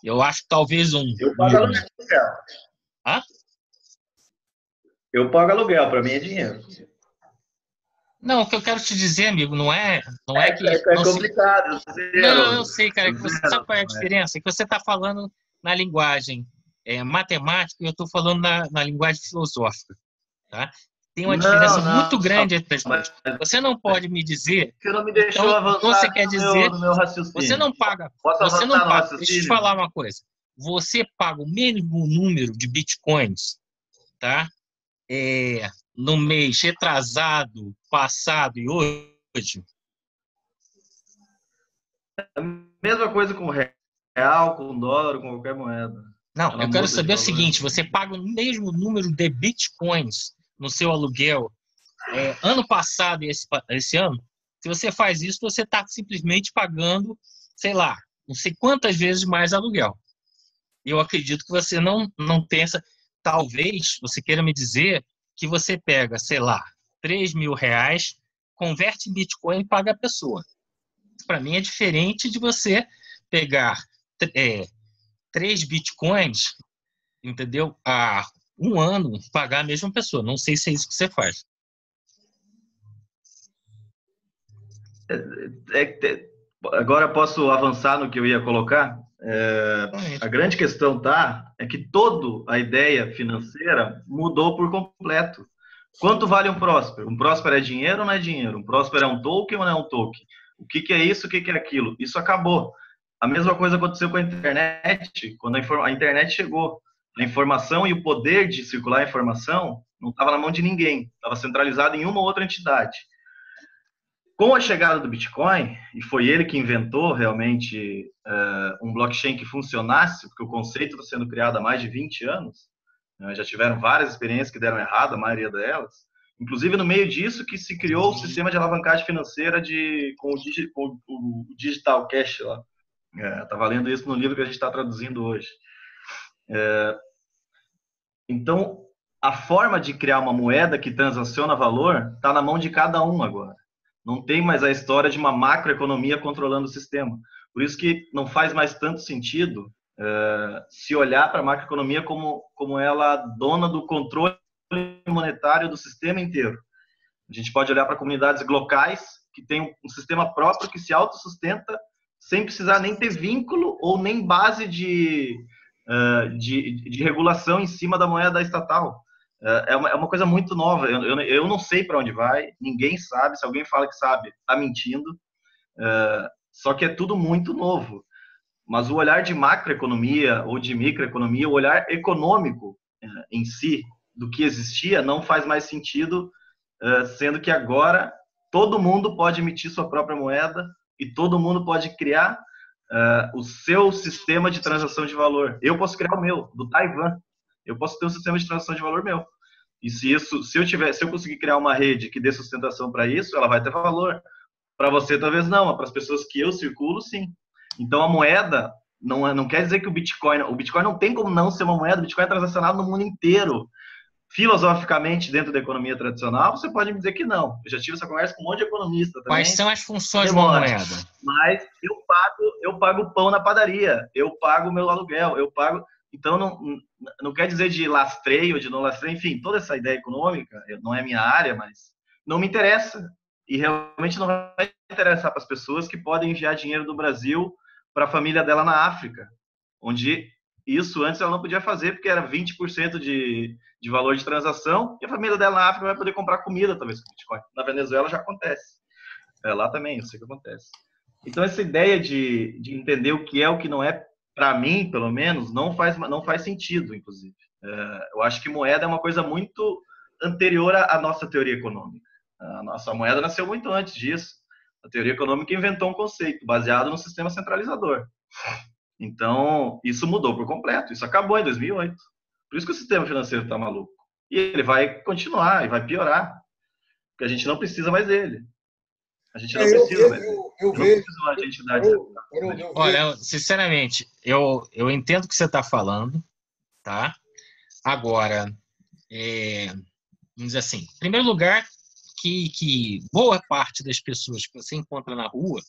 Eu acho que talvez Eu pago aluguel. Hã? Eu pago aluguel, para mim é dinheiro. Não, o que eu quero te dizer, amigo, não é que... É complicado. Não, eu sei, cara. Você sabe qual é a diferença? É que você está falando na linguagem matemática e eu estou falando na linguagem filosófica. Tá? Tem uma diferença muito grande entre as duas. Você não pode me dizer... Você não me deixou então, avançar você quer dizer, no meu raciocínio. Você não paga... Posso você não avançar no paga. raciocínio? Deixa eu te falar uma coisa. Você paga o mínimo número de bitcoins, tá? No mês retrasado, passado e hoje. A mesma coisa com real, com dólar, com qualquer moeda. Não, eu quero saber o seguinte, você paga o mesmo número de bitcoins no seu aluguel ano passado e esse ano? Se você faz isso, você está simplesmente pagando, sei lá, não sei quantas vezes mais aluguel. Eu acredito que você não pensa... Talvez você queira me dizer que você pega, sei lá, R$3.000, converte em Bitcoin e paga a pessoa. Para mim é diferente de você pegar 3 Bitcoins, entendeu? Há um ano, pagar a mesma pessoa. Não sei se é isso que você faz. Agora posso avançar no que eu ia colocar? A grande questão é que toda a ideia financeira mudou por completo. Quanto vale um Próspero? Um Próspero é dinheiro ou não é dinheiro? Um Próspero é um token ou não é um token? O que é isso? O que é aquilo? Isso acabou. A mesma coisa aconteceu com a internet, quando a internet chegou. A informação e o poder de circular a informação não estava na mão de ninguém, estava centralizado em uma ou outra entidade. Com a chegada do Bitcoin, e foi ele que inventou realmente um blockchain que funcionasse, porque o conceito está sendo criado há mais de 20 anos, já tiveram várias experiências que deram errado, a maioria delas, inclusive no meio disso que se criou o sistema de alavancagem financeira com o Digital Cash lá. Estava lendo isso no livro que a gente está traduzindo hoje. Então, a forma de criar uma moeda que transaciona valor está na mão de cada um agora. Não tem mais a história de uma macroeconomia controlando o sistema. Por isso que não faz mais tanto sentido se olhar para a macroeconomia como ela dona do controle monetário do sistema inteiro. A gente pode olhar para comunidades locais que têm um sistema próprio que se autossustenta sem precisar nem ter vínculo ou nem base de regulação em cima da moeda estatal. É uma coisa muito nova. Eu não sei para onde vai, ninguém sabe. Se alguém fala que sabe, está mentindo. Só que é tudo muito novo. Mas o olhar de macroeconomia ou de microeconomia, o olhar econômico em si, do que existia, não faz mais sentido, sendo que agora todo mundo pode emitir sua própria moeda e todo mundo pode criar o seu sistema de transação de valor. Eu posso criar o meu, do Taiwan. Eu posso ter um sistema de transação de valor meu. E se eu conseguir criar uma rede que dê sustentação para isso, ela vai ter valor. Para você, talvez não, mas para as pessoas que eu circulo, sim. Então, a moeda não quer dizer que o Bitcoin não tem como não ser uma moeda, o Bitcoin é transacionado no mundo inteiro. Filosoficamente, dentro da economia tradicional, você pode me dizer que não. Eu já tive essa conversa com um monte de economista também. Quais são as funções de uma moeda? Mas eu pago pão na padaria, eu pago o meu aluguel, eu pago... Então, não quer dizer de lastreio, de não lastreio, enfim, toda essa ideia econômica, não é minha área, mas não me interessa. E realmente não vai interessar para as pessoas que podem enviar dinheiro do Brasil para a família dela na África, onde isso antes ela não podia fazer, porque era 20% de valor de transação, e a família dela na África vai poder comprar comida, talvez, com Bitcoin. Na Venezuela já acontece. Lá também, eu sei que acontece. Então, essa ideia de entender o que é o que não é, para mim, pelo menos, não faz sentido, inclusive. Eu acho que moeda é uma coisa muito anterior à nossa teoria econômica. A nossa moeda nasceu muito antes disso. A teoria econômica inventou um conceito baseado no sistema centralizador. Então, isso mudou por completo. Isso acabou em 2008. Por isso que o sistema financeiro está maluco. E ele vai continuar e vai piorar. Porque a gente não precisa mais dele. A gente não precisa mais dele. Eu vejo. Olha, sinceramente, eu entendo o que você está falando, tá? Agora, vamos dizer assim, em primeiro lugar, que boa parte das pessoas que você encontra na rua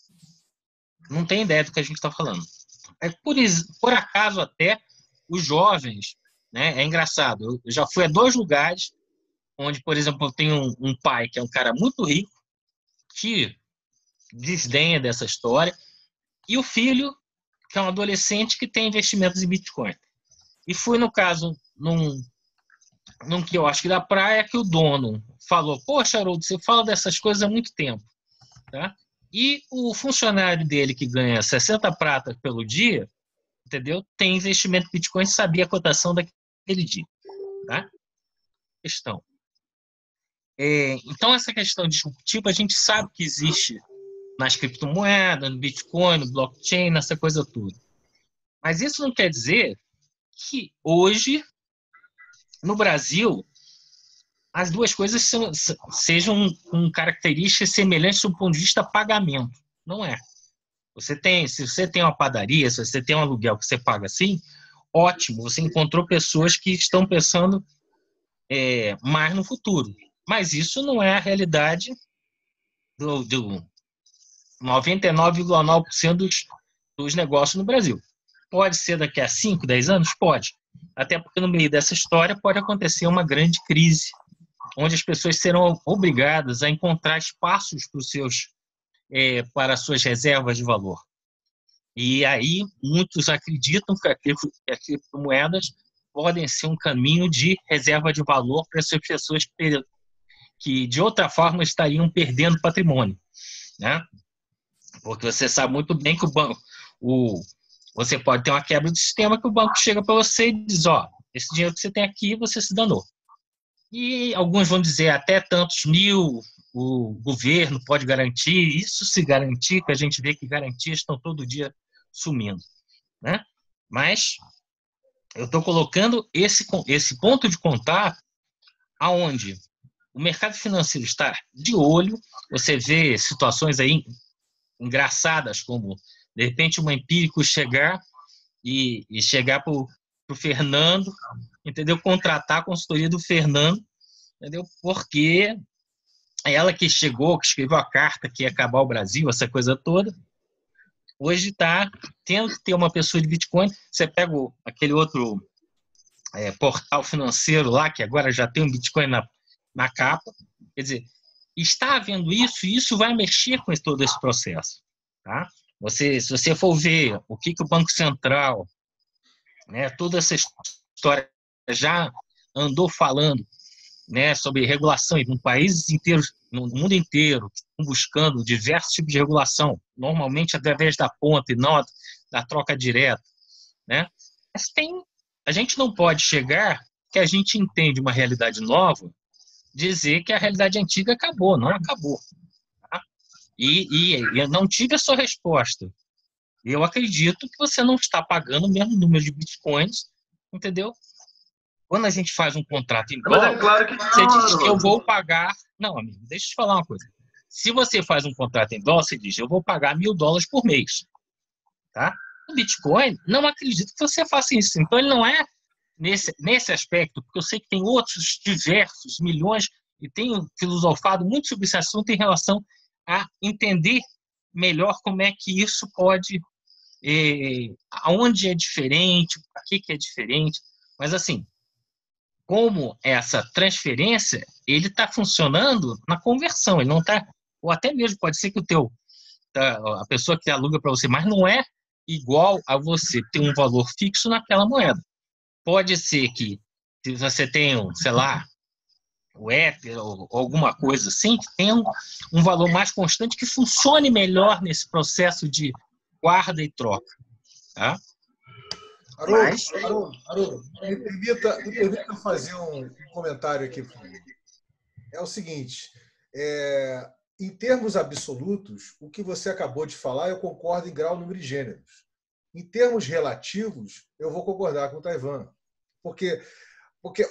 não tem ideia do que a gente está falando. Por acaso, até os jovens, né? É engraçado. Eu já fui a 2 lugares onde, por exemplo, eu tenho um pai que é um cara muito rico, que desdenha dessa história, e o filho, que é um adolescente que tem investimentos em Bitcoin. E fui, no caso, num quiosque da praia, que o dono falou: poxa, Haroldo, você fala dessas coisas há muito tempo. Tá? E o funcionário dele, que ganha 60 pratas pelo dia, entendeu? Tem investimento em Bitcoin, sabia a cotação daquele dia. Tá? Questão. Então, essa questão disruptiva, a gente sabe que existe nas criptomoedas, no Bitcoin, no blockchain, nessa coisa toda. Mas isso não quer dizer que hoje, no Brasil, as duas coisas sejam com características semelhantes do ponto de vista pagamento. Não é. Se você tem uma padaria, se você tem um aluguel que você paga assim, ótimo, você encontrou pessoas que estão pensando mais no futuro. Mas isso não é a realidade do 99,9% dos negócios no Brasil. Pode ser daqui a 5, 10 anos? Pode. Até porque no meio dessa história pode acontecer uma grande crise, onde as pessoas serão obrigadas a encontrar espaços para suas reservas de valor. E aí muitos acreditam que as criptomoedas podem ser um caminho de reserva de valor para essas pessoas que de outra forma estariam perdendo patrimônio, né? Porque você sabe muito bem que o banco, você pode ter uma quebra do sistema, que o banco chega para você e diz: esse dinheiro que você tem aqui, você se danou. E alguns vão dizer até tantos mil o governo pode garantir. Isso se garantir, que a gente vê que garantias estão todo dia sumindo, né? Mas eu estou colocando esse ponto de contato aonde o mercado financeiro está de olho. Você vê situações aí engraçadas, como de repente um empírico chegar para o Fernando, entendeu? Contratar a consultoria do Fernando, entendeu? Porque ela que chegou, que escreveu a carta que ia acabar o Brasil, essa coisa toda, hoje está tendo que ter uma pessoa de Bitcoin. Você pega aquele outro portal financeiro lá, que agora já tem um Bitcoin na capa. Quer dizer, está havendo isso, e isso vai mexer com todo esse processo. Tá? Se você for ver o que o Banco Central, né, toda essa história já andou falando, né, sobre regulação em países inteiros no mundo inteiro estão buscando diversos tipos de regulação, normalmente através da ponta e não da troca direta, né? Mas a gente não pode chegar que a gente entende uma realidade nova, dizer que a realidade antiga acabou, não acabou. Tá? E eu não tive a sua resposta. Eu acredito que você não está pagando o mesmo número de bitcoins, entendeu? Quando a gente faz um contrato em Mas dólar, é claro que você diz que eu não. vou pagar... Não, amigo, deixa eu te falar uma coisa. Se você faz um contrato em dólar, você diz, eu vou pagar $1.000 por mês. Tá? O Bitcoin, não acredito que você faça isso. Então, ele não é nesse aspecto, porque eu sei que tem outros diversos, milhões, e tenho filosofado muito sobre esse assunto em relação a entender melhor como é que isso pode... aonde é diferente, para que é diferente. Mas, assim, como essa transferência, ele está funcionando na conversão, ele não está... Ou até mesmo pode ser que a pessoa que aluga para você, mas não é igual a você ter um valor fixo naquela moeda. Pode ser que, se você tem, sei lá, o Ether ou alguma coisa assim, que tenha um valor mais constante que funcione melhor nesse processo de guarda e troca. Tá? Haroldo, me permita fazer um comentário aqui. É o seguinte, em termos absolutos, o que você acabou de falar, eu concordo em grau, número e gêneros. Em termos relativos, eu vou concordar com o Taiwan. Porque,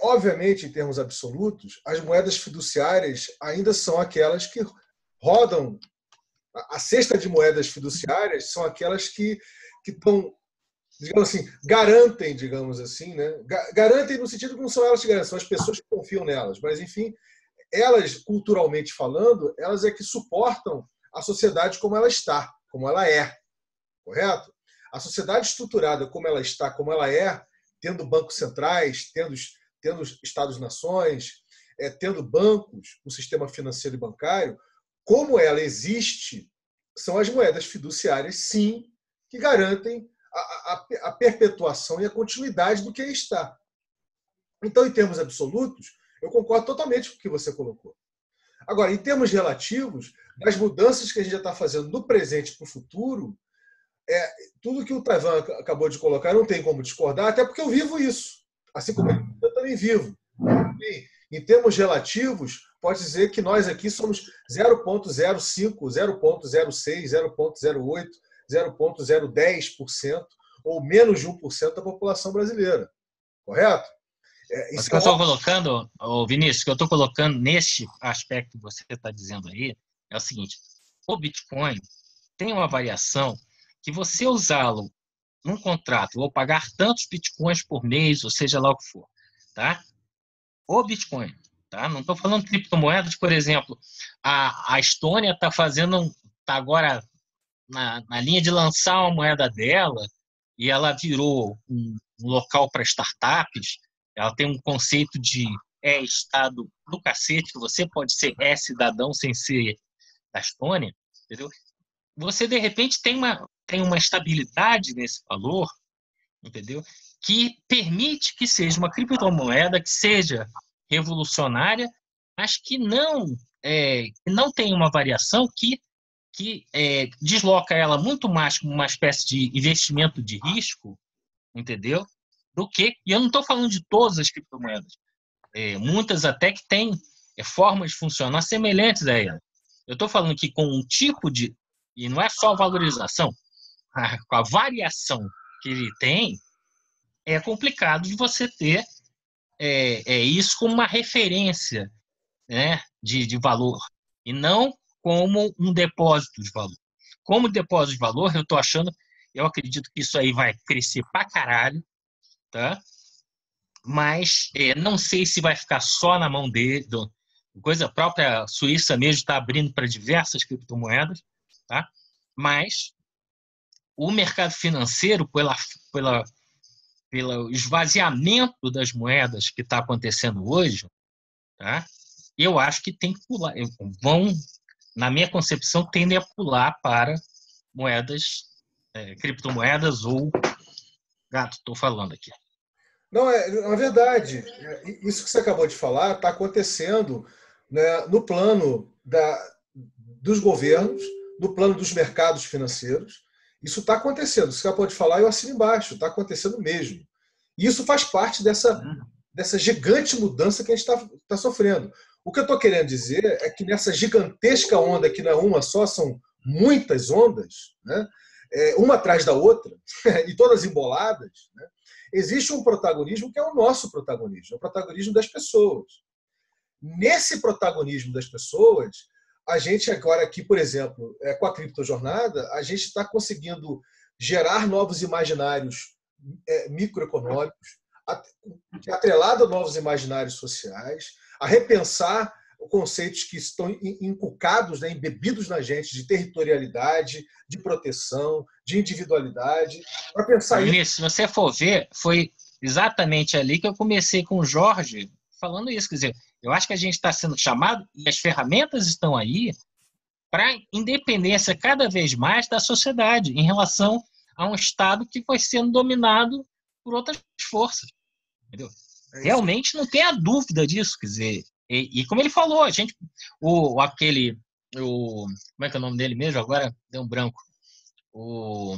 obviamente, em termos absolutos, as moedas fiduciárias ainda são aquelas que rodam. A cesta de moedas fiduciárias são aquelas que estão, digamos assim, garantem, digamos assim, né? Garantem no sentido que não são elas que garantem, são as pessoas que confiam nelas. Mas, enfim, elas, culturalmente falando, elas é que suportam a sociedade como ela está, como ela é. Correto? A sociedade estruturada como ela está, como ela é, tendo bancos centrais, tendo Estados-nações, tendo bancos, um sistema financeiro e bancário, como ela existe, são as moedas fiduciárias, sim, que garantem a perpetuação e a continuidade do que aí está. Então, em termos absolutos, eu concordo totalmente com o que você colocou. Agora, em termos relativos, das mudanças que a gente já está fazendo do presente para o futuro, tudo que o Taiwan acabou de colocar, não tem como discordar, até porque eu vivo isso. Assim como eu também vivo. E, em termos relativos, pode dizer que nós aqui somos 0,05, 0,06, 0,08, 0,010% ou menos de 1% da população brasileira. Correto? Mas o que eu estou colocando, Vinícius, o que eu estou colocando neste aspecto que você está dizendo aí é o seguinte: o Bitcoin tem uma variação que você usá-lo num contrato, ou pagar tantos Bitcoins por mês, ou seja lá o que for, tá? O Bitcoin, tá? Não estou falando de criptomoedas, por exemplo, a Estônia está agora na linha de lançar uma moeda dela e ela virou um local para startups. Ela tem um conceito de Estado do cacete, que você pode ser cidadão sem ser da Estônia, entendeu? Você, de repente, tem uma estabilidade nesse valor, entendeu? Que permite que seja uma criptomoeda que seja revolucionária, mas que não tem uma variação que desloca ela muito mais como uma espécie de investimento de risco, entendeu? E eu não estou falando de todas as criptomoedas, muitas até que têm formas de funcionar semelhantes a ela. Eu estou falando que com um tipo de... E não é só a valorização, com a variação que ele tem, é complicado de você ter isso como uma referência, né, de valor, e não como um depósito de valor. Como depósito de valor, eu acredito que isso aí vai crescer pra caralho, tá? Mas não sei se vai ficar só na mão dele. A própria Suíça mesmo está abrindo para diversas criptomoedas, tá? Mas o mercado financeiro, pelo esvaziamento das moedas que está acontecendo hoje, tá? Eu acho que tem que pular. Na minha concepção, tendem a pular para moedas, criptomoedas ou... Gato, estou falando aqui. Não, é verdade. Isso que você acabou de falar está acontecendo né, no plano dos governos, no plano dos mercados financeiros. Isso está acontecendo. Você pode falar, eu assino embaixo, está acontecendo mesmo. E isso faz parte dessa gigante mudança que a gente está sofrendo. O que eu estou querendo dizer é que nessa gigantesca onda, que não é uma só, são muitas ondas, né, uma atrás da outra, e todas emboladas, né, existe um protagonismo que é o nosso protagonismo, é o protagonismo das pessoas. Nesse protagonismo das pessoas, a gente agora aqui, por exemplo, com a Criptojornada, a gente está conseguindo gerar novos imaginários microeconômicos, atrelado a novos imaginários sociais, a repensar conceitos que estão inculcados, né, embebidos na gente, de territorialidade, de proteção, de individualidade, para pensar isso. Se você for ver, foi exatamente ali que eu comecei com o Jorge falando isso. Quer dizer, eu acho que a gente está sendo chamado, e as ferramentas estão aí, para independência cada vez mais da sociedade em relação a um Estado que foi sendo dominado por outras forças. Entendeu? Realmente não tem a dúvida disso. Quer dizer, e como ele falou, a gente, como é que é o nome dele mesmo? Agora deu um branco. Do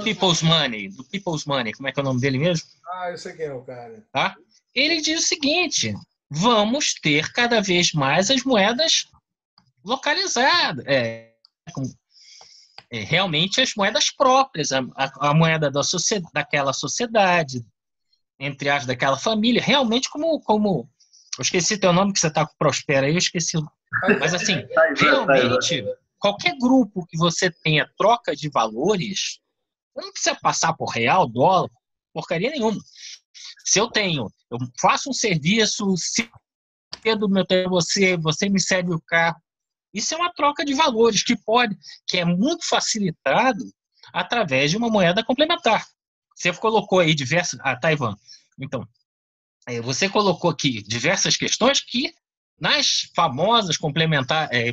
People's Money. Como é que é o nome dele mesmo? Eu sei quem é o cara. Tá? Ele diz o seguinte: vamos ter cada vez mais as moedas localizadas. Realmente as moedas próprias, a moeda daquela sociedade, entre as daquela família, realmente como eu esqueci teu nome, que você está com o Prospera aí, eu esqueci. Mas assim, realmente, qualquer grupo que você tenha troca de valores, não precisa passar por real, dólar, porcaria nenhuma. Se eu faço um serviço, cedo meu tempo, você me cede o carro. Isso é uma troca de valores que é muito facilitado através de uma moeda complementar. Você colocou aí diversas... Taiwan. Então, você colocou aqui diversas questões que nas famosas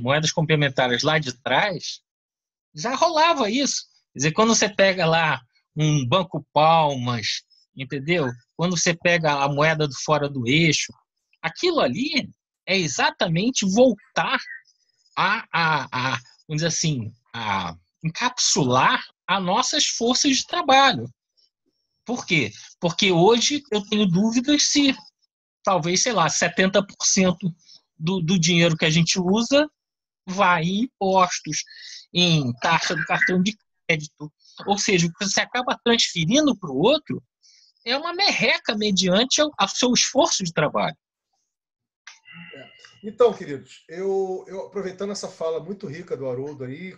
moedas complementares lá de trás já rolava isso. Quer dizer, quando você pega lá um Banco Palmas, entendeu? Quando você pega a moeda do fora do eixo, aquilo ali é exatamente voltar vamos dizer assim, a encapsular as nossas forças de trabalho. Por quê? Porque hoje eu tenho dúvidas se talvez, 70% do dinheiro que a gente usa vai em impostos, em taxa do cartão de crédito. Ou seja, o que você acaba transferindo para o outro é uma merreca mediante ao seu esforço de trabalho. Então, queridos, eu aproveitando essa fala muito rica do Haroldo aí,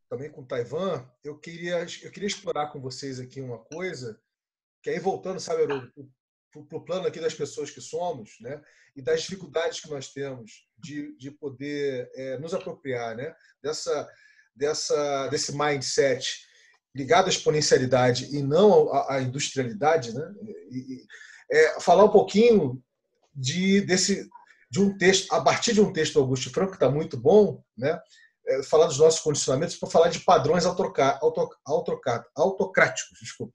também com Taiwan, eu queria explorar com vocês aqui uma coisa, que aí voltando, sabe, Haroldo, para o plano aqui das pessoas que somos, né, e das dificuldades que nós temos de poder nos apropriar, né, desse mindset ligado à exponencialidade e não à industrialidade, né, falar um pouquinho de um texto, a partir de um texto do Augusto Franco, que está muito bom, né? Falar dos nossos condicionamentos, para falar de padrões autocráticos. Desculpa.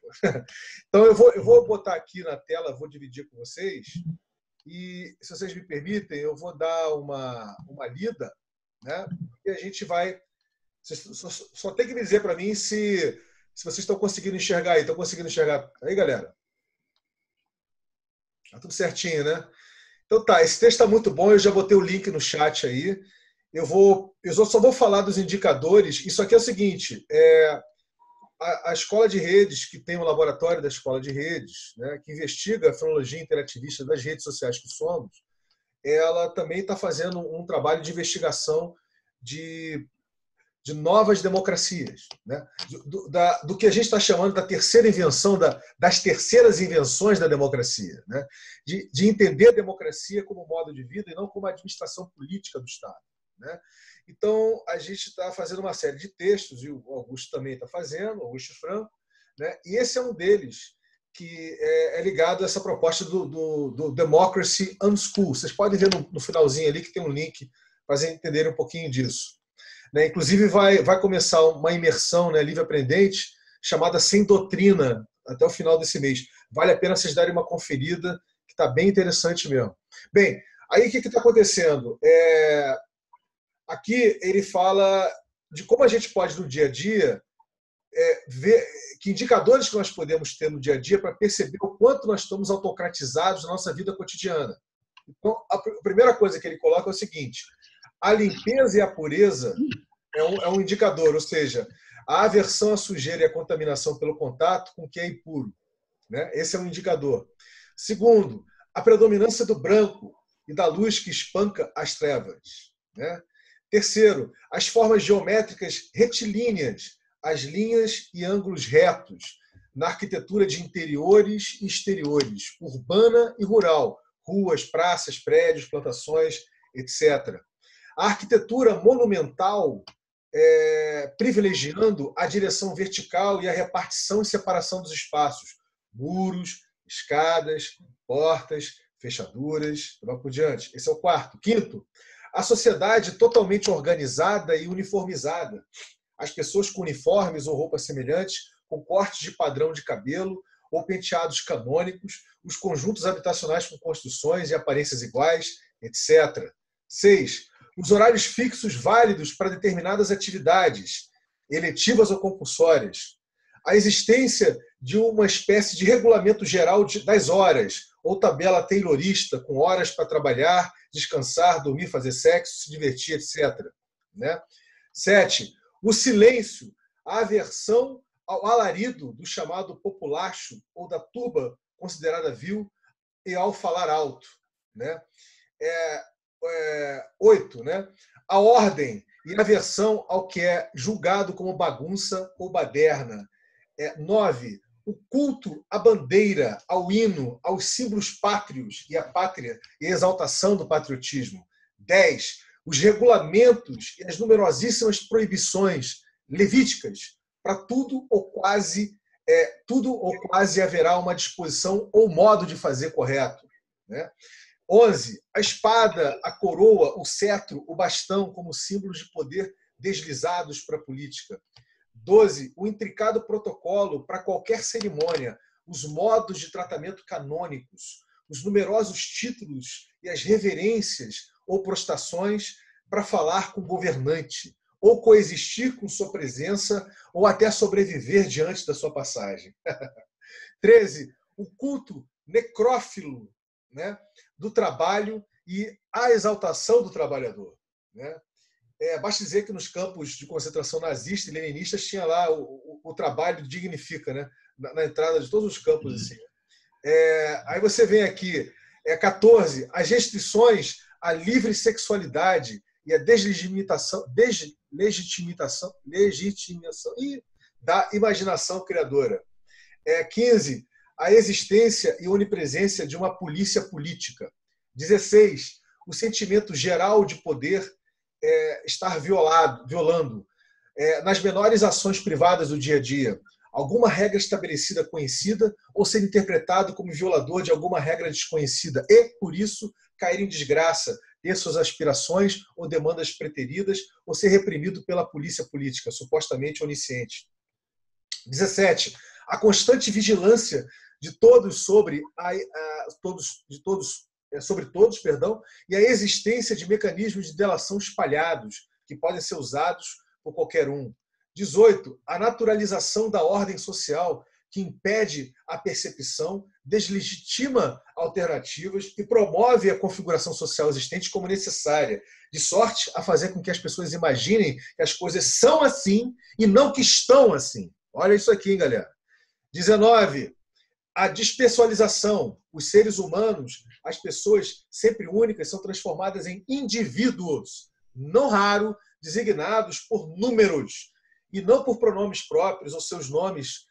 Então, eu vou botar aqui na tela, vou dividir com vocês, e, se vocês me permitem, eu vou dar uma lida, né? E a gente vai... Só tem que me dizer para mim se vocês estão conseguindo enxergar aí. Estão conseguindo enxergar aí, galera? Tá tudo certinho, né? Então tá, esse texto está muito bom, eu já botei o link no chat aí. Eu só vou falar dos indicadores. Isso aqui é o seguinte, a escola de redes, que tem o laboratório da escola de redes, né, que investiga a fonologia interativista das redes sociais que somos, ela também está fazendo um trabalho de investigação de novas democracias, né? Do que a gente está chamando da terceira invenção, das terceiras invenções da democracia, né? De entender a democracia como modo de vida e não como administração política do Estado, né? Então, a gente está fazendo uma série de textos, e o Augusto também está fazendo, Augusto Franco, né? E esse é um deles, que é ligado a essa proposta do Democracy Unschool. Vocês podem ver no finalzinho ali que tem um link para vocês entenderem um pouquinho disso. Né? Inclusive, vai começar uma imersão, né, livre aprendente, chamada Sem Doutrina, até o final desse mês. Vale a pena vocês darem uma conferida, que está bem interessante mesmo. Bem, aí o que está acontecendo? Aqui ele fala de como a gente pode, no dia a dia, ver que indicadores que nós podemos ter no dia a dia para perceber o quanto nós estamos autocratizados na nossa vida cotidiana. Então, a primeira coisa que ele coloca é o seguinte: a limpeza e a pureza é um indicador, ou seja, a aversão à sujeira e à contaminação pelo contato com o que é impuro, né? Esse é um indicador. Segundo, a predominância do branco e da luz que espanca as trevas, né? Terceiro, as formas geométricas retilíneas, as linhas e ângulos retos na arquitetura de interiores e exteriores, urbana e rural, ruas, praças, prédios, plantações, etc. A arquitetura monumental, privilegiando a direção vertical e a repartição e separação dos espaços, muros, escadas, portas, fechaduras, e vai por diante. Esse é o quarto. Quinto, a sociedade totalmente organizada e uniformizada. As pessoas com uniformes ou roupas semelhantes, com cortes de padrão de cabelo ou penteados canônicos, os conjuntos habitacionais com construções e aparências iguais, etc. 6. Os horários fixos válidos para determinadas atividades, eletivas ou compulsórias. A existência de uma espécie de regulamento geral das horas, ou tabela taylorista, com horas para trabalhar, descansar, dormir, fazer sexo, se divertir, etc. Né? 7. O silêncio, a aversão ao alarido do chamado populacho ou da turba considerada vil e ao falar alto. Né? 8. Né? A ordem e aversão ao que é julgado como bagunça ou baderna. 9. O culto à bandeira, ao hino, aos símbolos pátrios e à pátria e a exaltação do patriotismo. 10. Os regulamentos e as numerosíssimas proibições levíticas. Para tudo ou quase haverá uma disposição ou modo de fazer correto. Né? 11. A espada, a coroa, o cetro, o bastão como símbolos de poder deslizados para a política. 12. O intricado protocolo para qualquer cerimônia, os modos de tratamento canônicos, os numerosos títulos e as reverências ou prostrações para falar com o governante, ou coexistir com sua presença, ou até sobreviver diante da sua passagem. 13. O culto necrófilo, né, do trabalho e a exaltação do trabalhador. Né? Basta dizer que nos campos de concentração nazista e leninistas tinha lá o trabalho dignifica, né? Na entrada de todos os campos. Assim. Aí você vem aqui, 14, as restrições à livre sexualidade e a deslegitimação da imaginação criadora. 15, a existência e onipresença de uma polícia política. 16, o sentimento geral de poder estar violando nas menores ações privadas do dia a dia alguma regra estabelecida conhecida ou ser interpretado como violador de alguma regra desconhecida e, por isso, cair em desgraça, ter suas aspirações ou demandas preteridas ou ser reprimido pela polícia política, supostamente onisciente. 17. A constante vigilância de todos sobre todos, e a existência de mecanismos de delação espalhados que podem ser usados por qualquer um. 18. A naturalização da ordem social que impede a percepção, deslegitima alternativas e promove a configuração social existente como necessária, de sorte a fazer com que as pessoas imaginem que as coisas são assim e não que estão assim. Olha isso aqui, hein, galera. 19. A despessoalização. Os seres humanos, as pessoas sempre únicas, são transformadas em indivíduos, não raro, designados por números e não por pronomes próprios, ou seus nomes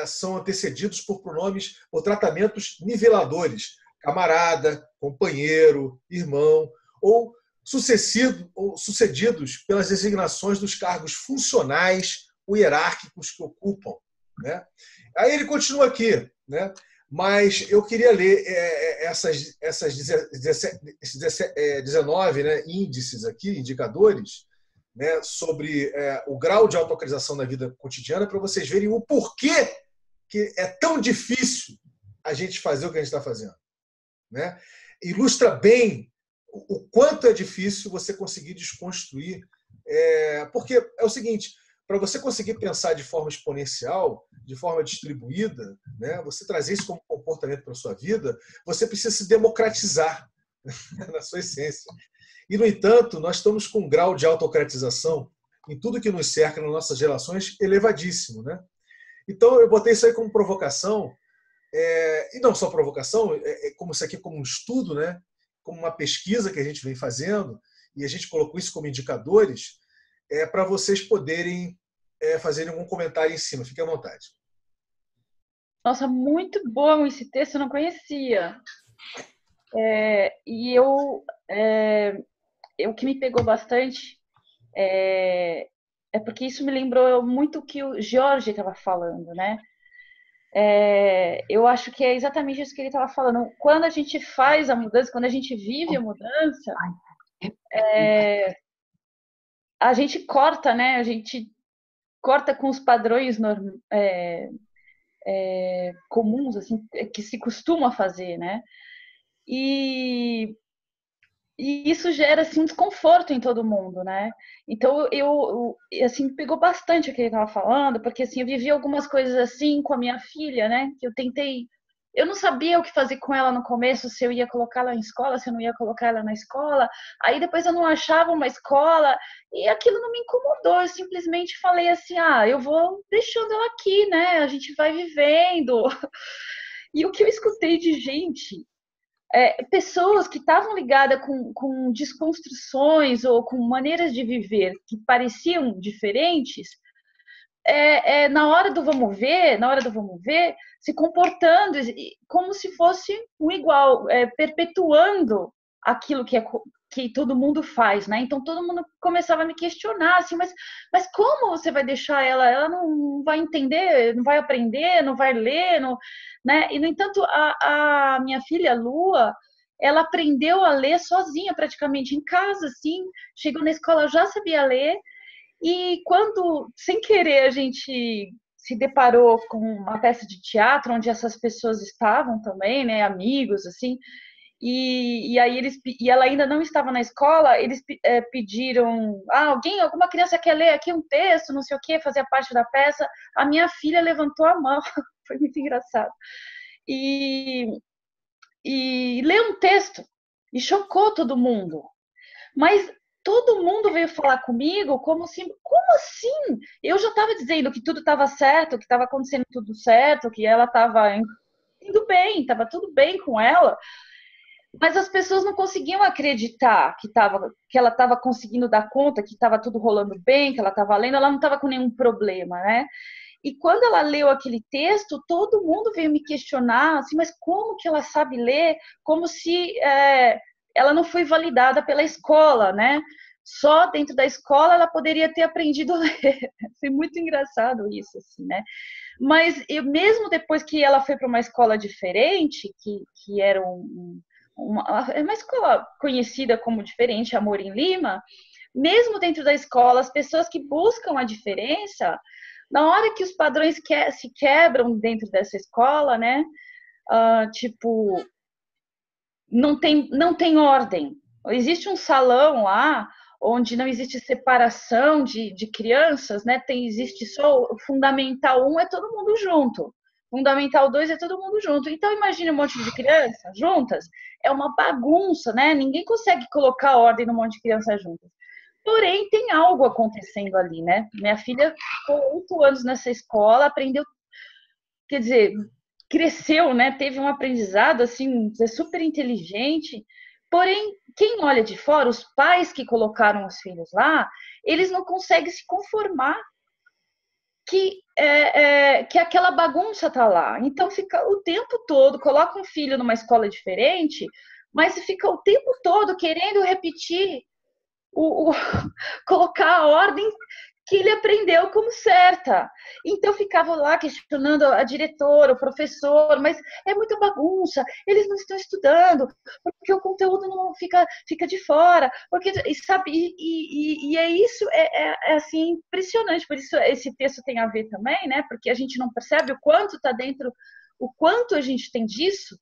são antecedidos por pronomes ou tratamentos niveladores, camarada, companheiro, irmão, ou sucedidos pelas designações dos cargos funcionais ou hierárquicos que ocupam. Né? Aí ele continua aqui, né? Mas eu queria ler essas 19, né, índices aqui, indicadores, né, sobre o grau de autocratização na vida cotidiana, para vocês verem o porquê que é tão difícil a gente fazer o que a gente está fazendo. né? Ilustra bem o quanto é difícil você conseguir desconstruir. Porque é o seguinte, para você conseguir pensar de forma exponencial, de forma distribuída, né, você trazer isso como comportamento para a sua vida, você precisa se democratizar na sua essência. E, no entanto, nós estamos com um grau de autocratização em tudo que nos cerca nas nossas relações elevadíssimo, né? Então, eu botei isso aí como provocação, e não só provocação, como isso aqui como um estudo, né? Como uma pesquisa que a gente vem fazendo, e a gente colocou isso como indicadores, para vocês poderem fazerem algum comentário em cima. Fique à vontade. Nossa, muito bom esse texto, eu não conhecia. E o que me pegou bastante é porque isso me lembrou muito o que o Jorge estava falando, né? Eu acho que é exatamente isso que ele estava falando. Quando a gente faz a mudança, quando a gente vive a mudança, a gente corta, né? A gente corta com os padrões comuns, assim, que se costuma fazer, né? E isso gera assim um desconforto em todo mundo, né? Então eu assim pegou bastante o que ele estava falando, porque assim eu vivi algumas coisas assim com a minha filha, né? Que eu não sabia o que fazer com ela no começo, se eu ia colocá-la na escola, se eu não ia colocar ela na escola. Aí depois eu não achava uma escola e aquilo não me incomodou. Eu simplesmente falei assim, eu vou deixando ela aqui, né? A gente vai vivendo. E o que eu escutei de gente pessoas que estavam ligadas com desconstruções ou com maneiras de viver que pareciam diferentes, na hora do vamos ver, se comportando como se fosse um igual, perpetuando aquilo que todo mundo faz, né? Então todo mundo começava a me questionar assim, mas como você vai deixar ela? Ela não vai entender, não vai aprender, não vai ler, não, né? E no entanto a minha filha Lua, ela aprendeu a ler sozinha praticamente em casa, assim, chegou na escola já sabia ler. E quando, sem querer, a gente se deparou com uma peça de teatro onde essas pessoas estavam também, né, amigos, assim, e aí e ela ainda não estava na escola, eles pediram, alguma criança quer ler aqui um texto, não sei o que, fazer parte da peça. A minha filha levantou a mão, foi muito engraçado, e leu um texto, e chocou todo mundo. Mas todo mundo veio falar comigo como assim? Eu já estava dizendo que tudo estava certo, que estava acontecendo tudo certo, que ela estava indo bem, estava tudo bem com ela. Mas as pessoas não conseguiam acreditar que ela estava conseguindo dar conta, que estava tudo rolando bem, que ela estava lendo, ela não estava com nenhum problema, né? E quando ela leu aquele texto, todo mundo veio me questionar, assim, mas como que ela sabe ler? Como se ela não foi validada pela escola, né? Só dentro da escola ela poderia ter aprendido a ler. Foi muito engraçado isso, assim, né? Mas mesmo depois que ela foi para uma escola diferente, que era uma escola conhecida como diferente, Amorim Lima, mesmo dentro da escola, as pessoas que buscam a diferença, na hora que os padrões se quebram dentro dessa escola, né? Tipo, não tem ordem. Existe um salão lá onde não existe separação de crianças, né? Existe só o Fundamental 1 é todo mundo junto. Fundamental 2 é todo mundo junto. Então, imagine um monte de crianças juntas. É uma bagunça, né? Ninguém consegue colocar ordem num monte de crianças juntas. Porém, tem algo acontecendo ali, né? Minha filha ficou 8 anos nessa escola, aprendeu, quer dizer, cresceu, né? Teve um aprendizado, assim, super inteligente. Porém, quem olha de fora, os pais que colocaram os filhos lá, eles não conseguem se conformar que aquela bagunça tá lá. Então, fica o tempo todo, coloca um filho numa escola diferente, mas fica o tempo todo querendo repetir colocar a ordem que ele aprendeu como certa. Então ficava lá questionando a diretora, o professor, mas é muita bagunça, eles não estão estudando, porque o conteúdo não fica de fora, porque sabe, e é isso, assim impressionante. Por isso esse texto tem a ver também, né? Porque a gente não percebe o quanto está dentro, o quanto a gente tem disso.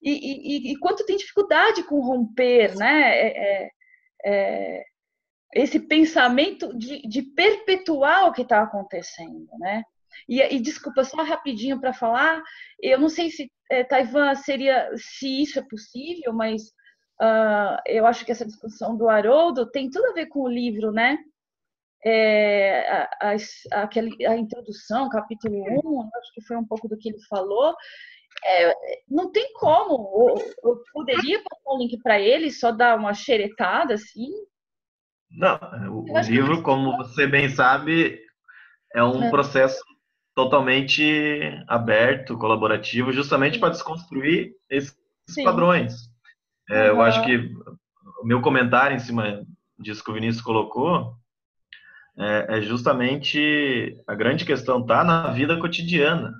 e quanto tem dificuldade com romper, né? Esse pensamento de perpetuar o que está acontecendo, né? E desculpa, só rapidinho para falar, eu não sei se Taiwan se isso é possível, mas eu acho que essa discussão do Haroldo tem tudo a ver com o livro, né? A introdução, capítulo 1, acho que foi um pouco do que ele falou. Não tem como. Eu poderia passar o link para ele, só dar uma xeretada assim. Não, o livro, como você bem sabe, é um processo totalmente aberto, colaborativo, justamente para desconstruir esses padrões. Eu acho que o meu comentário em cima disso que o Vinícius colocou é justamente a grande questão está na vida cotidiana.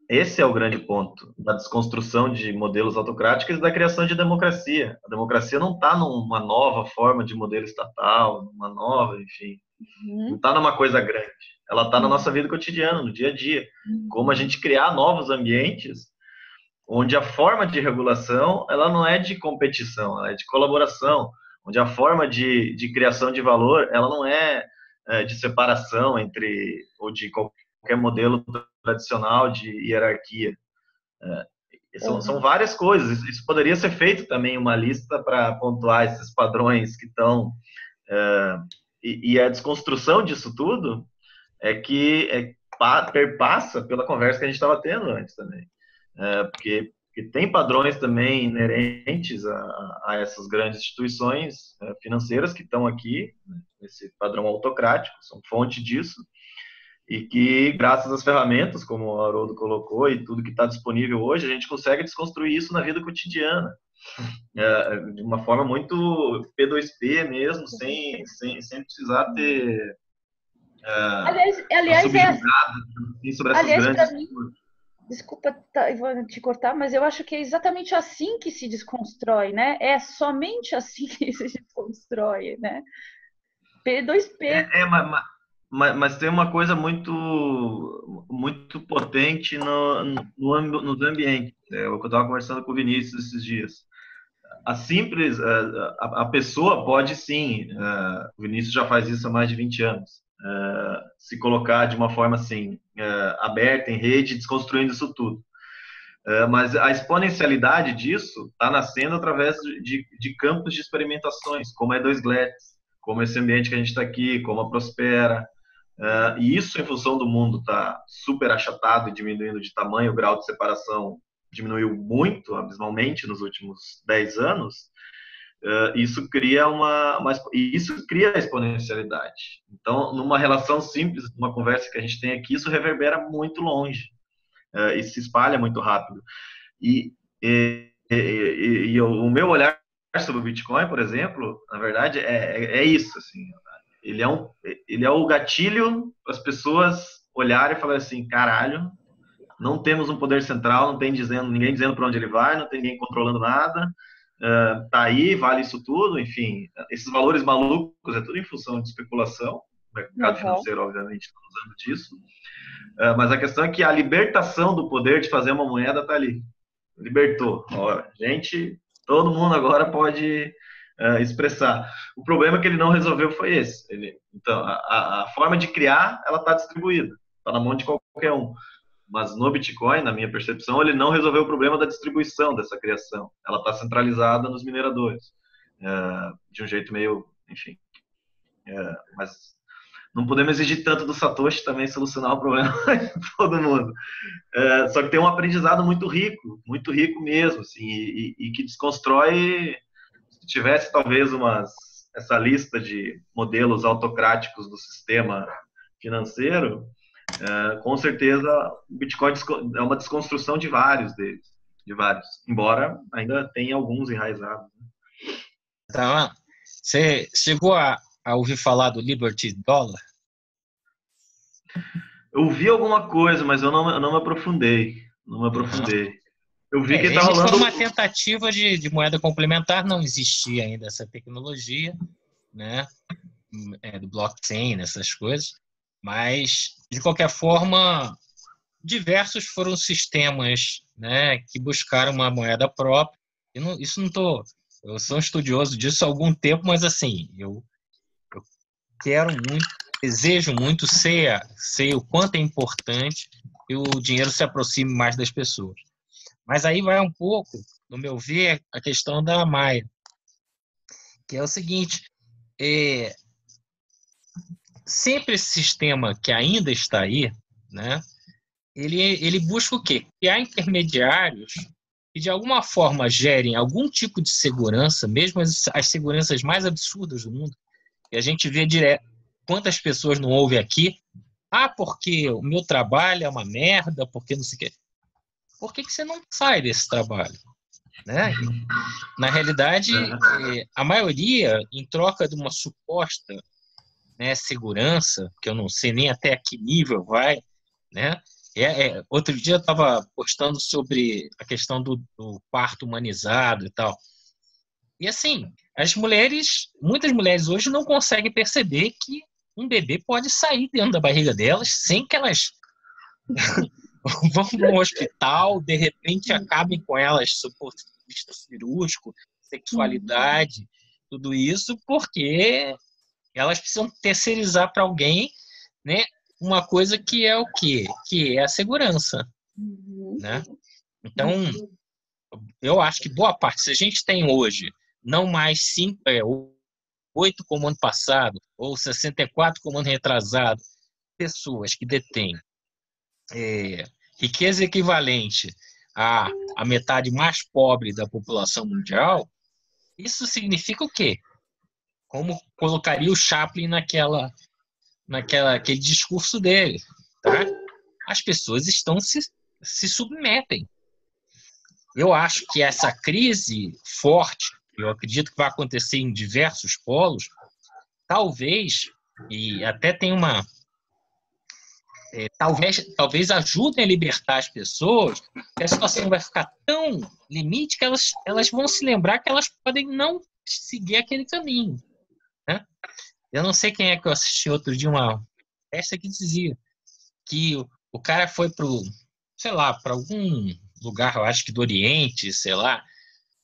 Esse é o grande ponto da desconstrução de modelos autocráticos e da criação de democracia. A democracia não está numa nova forma de modelo estatal, numa nova, enfim, não está numa coisa grande. Ela está na nossa vida cotidiana, no dia a dia. Como a gente criar novos ambientes onde a forma de regulação ela não é de competição, ela é de colaboração, onde a forma de criação de valor ela não é de separação entre ou de qualquer modelo tradicional de hierarquia. São várias coisas. Isso poderia ser feito também uma lista para pontuar esses padrões que estão e a desconstrução disso tudo que perpassa pela conversa que a gente estava tendo antes também. Porque tem padrões também inerentes a essas grandes instituições financeiras que estão aqui, né, esse padrão autocrático, são fonte disso, e que, graças às ferramentas, como o Haroldo colocou, e tudo que está disponível hoje, a gente consegue desconstruir isso na vida cotidiana, de uma forma muito P2P mesmo, sem precisar ter aliás, sobre essas grandes... Desculpa, eu vou te cortar, mas eu acho que é exatamente assim que se desconstrói, né? É somente assim que se desconstrói, né? P2P. Mas tem uma coisa muito potente nos ambientes. É o que eu estava conversando com o Vinícius esses dias. A pessoa pode sim, o Vinícius já faz isso há mais de 20 anos, se colocar de uma forma assim, aberta, em rede, desconstruindo isso tudo. Mas a exponencialidade disso está nascendo através de campos de experimentações, como a E2 como esse ambiente que a gente está aqui, como a Prospera. E isso, em função do mundo estar super achatado e diminuindo de tamanho, o grau de separação diminuiu muito, abismalmente, nos últimos 10 anos, isso cria isso cria a exponencialidade. Então, numa relação simples, numa conversa que a gente tem aqui, isso reverbera muito longe e se espalha muito rápido. E o meu olhar sobre o Bitcoin, por exemplo, na verdade, é isso, assim, ele é o gatilho para as pessoas olharem e falarem assim, caralho, não temos um poder central, não tem ninguém dizendo para onde ele vai, não tem ninguém controlando nada, tá aí, vale isso tudo, enfim, esses valores malucos é tudo em função de especulação, o mercado financeiro, obviamente, está usando disso, mas a questão é que a libertação do poder de fazer uma moeda está ali, libertou, gente, todo mundo agora pode expressar. O problema que ele não resolveu foi esse. Então, a forma de criar, ela está distribuída, está na mão de qualquer um. Mas no Bitcoin, na minha percepção, ele não resolveu o problema da distribuição dessa criação. Ela está centralizada nos mineradores, de um jeito meio, enfim. Mas não podemos exigir tanto do Satoshi também solucionar o problema de todo mundo. Só que tem um aprendizado muito rico mesmo, assim, e que desconstrói. Se tivesse talvez essa lista de modelos autocráticos do sistema financeiro, com certeza o Bitcoin é uma desconstrução de vários deles, embora ainda tenha alguns enraizados. Tá. Você chegou a ouvir falar do Liberty Dollar? Eu vi alguma coisa, mas eu não me aprofundei. Eu vi que estava rolando... Foi uma tentativa de moeda complementar, não existia ainda essa tecnologia, né? Do blockchain, essas coisas. Mas, de qualquer forma, diversos foram os sistemas, né, que buscaram uma moeda própria. Eu sou estudioso disso há algum tempo, mas assim, eu quero muito, desejo muito sei o quanto é importante que o dinheiro se aproxime mais das pessoas. Mas aí vai um pouco, no meu ver, a questão da Maia, que é o seguinte, é, sempre esse sistema que ainda está aí, né, ele busca o quê? Criar intermediários que de alguma forma gerem algum tipo de segurança, mesmo as seguranças mais absurdas do mundo, e a gente vê direto quantas pessoas não ouvem aqui, porque o meu trabalho é uma merda, porque não sei o quê. Por que você não sai desse trabalho? Né? Na realidade, a maioria, em troca de uma suposta, né, segurança, que eu não sei nem até que nível vai, né? Outro dia eu estava postando sobre a questão do parto humanizado e tal. E assim, muitas mulheres hoje não conseguem perceber que um bebê pode sair dentro da barriga delas sem que elas vão para um hospital, de repente acabem com elas suposto visto cirúrgico, sexualidade, tudo isso, porque elas precisam terceirizar para alguém, né, uma coisa que é o quê? Que é a segurança, né? Então, eu acho que boa parte, se a gente tem hoje não mais 8 como ano passado, ou 64 como ano retrasado, pessoas que detêm riqueza equivalente à metade mais pobre da população mundial, isso significa o quê? Como colocaria o Chaplin aquele discurso dele, tá? As pessoas se submetem. Eu acho que essa crise forte, eu acredito que vai acontecer em diversos polos, talvez, e até tem talvez ajudem a libertar as pessoas, que a situação vai ficar tão limite que elas vão se lembrar que elas podem não seguir aquele caminho, né? Eu não sei quem é que eu assisti outro dia uma peça que dizia que o cara foi sei lá, para algum lugar, eu acho que do Oriente, sei lá,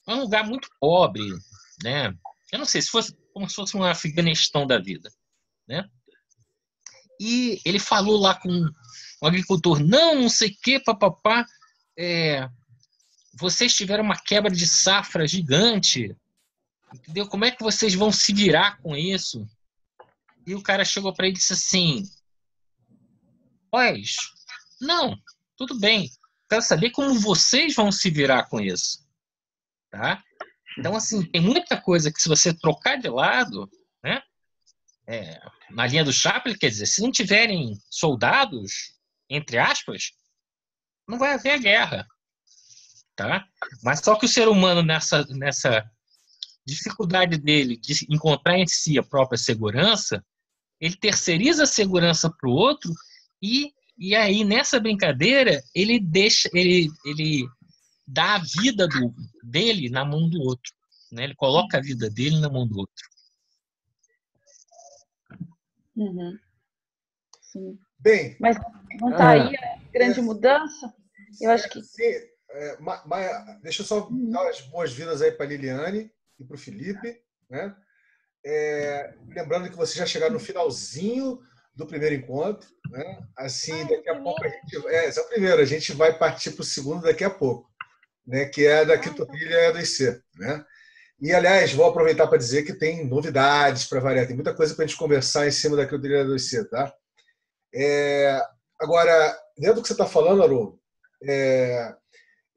um lugar muito pobre, né? Eu não sei, se fosse como se fosse um Afeganistão da vida, né? E ele falou lá com o agricultor, não sei o que, papapá, vocês tiveram uma quebra de safra gigante, entendeu? Como é que vocês vão se virar com isso? E o cara chegou para ele e disse assim, pois, não, tudo bem, quero saber como vocês vão se virar com isso, tá? Então, assim, tem muita coisa que se você trocar de lado, né, na linha do Chaplin, quer dizer, se não tiverem soldados, entre aspas, não vai haver guerra, tá? Mas só que o ser humano, nessa dificuldade dele de encontrar em si a própria segurança, ele terceiriza a segurança para o outro e aí, nessa brincadeira, ele dá a vida dele na mão do outro, né? Ele coloca a vida dele na mão do outro. Sim. Bem, mas não está aí a grande mudança? Eu acho que... Maia, deixa eu só dar as boas-vindas aí para a Liliane e para o Felipe, né? Lembrando que vocês já chegaram no finalzinho do primeiro encontro, né? Assim, daqui a pouco esse é o primeiro, a gente vai partir para o segundo daqui a pouco, né? Que é da Criptotrilha do IC, né? E, aliás, vou aproveitar para dizer que tem novidades para variar, tem muita coisa para a gente conversar em cima da Criptotrilha do IC, tá? Agora, dentro do que você está falando, Haroldo,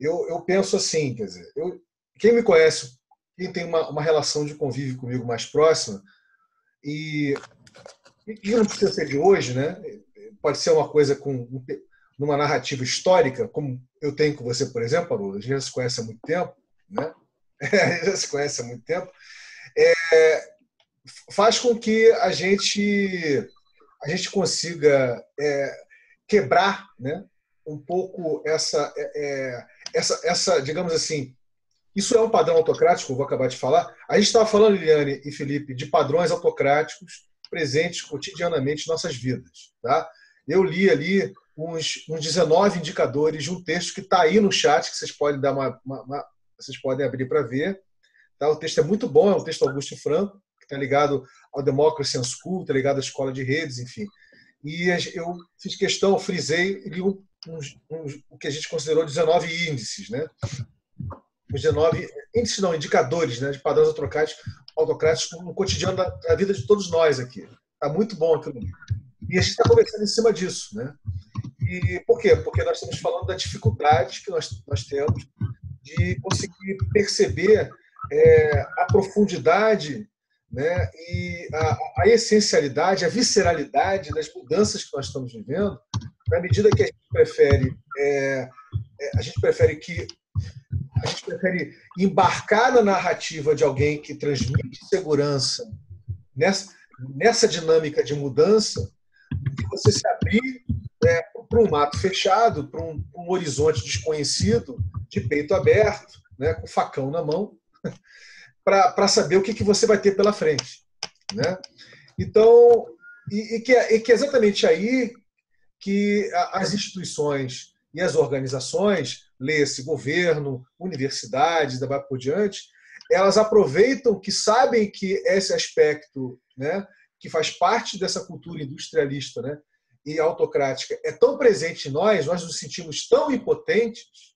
eu penso assim, quer dizer, quem me conhece, quem tem uma relação de convívio comigo mais próxima, e não precisa ser de hoje, né? Pode ser uma coisa numa narrativa histórica, como eu tenho com você, por exemplo, Haroldo, a gente já se conhece há muito tempo, né? Já se conhece há muito tempo, faz com que a gente consiga quebrar, né, um pouco essa, digamos assim, isso é um padrão autocrático, eu vou acabar de falar. A gente estava falando, Liliane e Felipe, de padrões autocráticos presentes cotidianamente em nossas vidas. Tá? Eu li ali uns 19 indicadores de um texto que está aí no chat, que vocês podem dar vocês podem abrir para ver. Tá? O texto é muito bom, é um texto do Augusto Franco, que está ligado ao Democracy and School, está ligado à escola de redes, enfim. E eu fiz questão, frisei o que a gente considerou 19 índices, né? Os 19 índices, não, indicadores, né, de padrões autocráticos no cotidiano da vida de todos nós aqui. Está muito bom aquilo ali. E a gente está conversando em cima disso, né? E por quê? Porque nós estamos falando da dificuldade que nós temos de conseguir perceber a profundidade, né, e a essencialidade, a visceralidade das mudanças que nós estamos vivendo, na medida que a gente prefere embarcar na narrativa de alguém que transmite segurança nessa dinâmica de mudança, que você se abrir para um mato fechado, para um horizonte desconhecido, de peito aberto, né, com facão na mão, para saber o que você vai ter pela frente, né? Então, que é exatamente aí que as instituições e as organizações, lê-se governo, universidades, daí por diante, elas aproveitam que sabem que esse aspecto, né, que faz parte dessa cultura industrialista, né, e autocrática é tão presente em nós nos sentimos tão impotentes,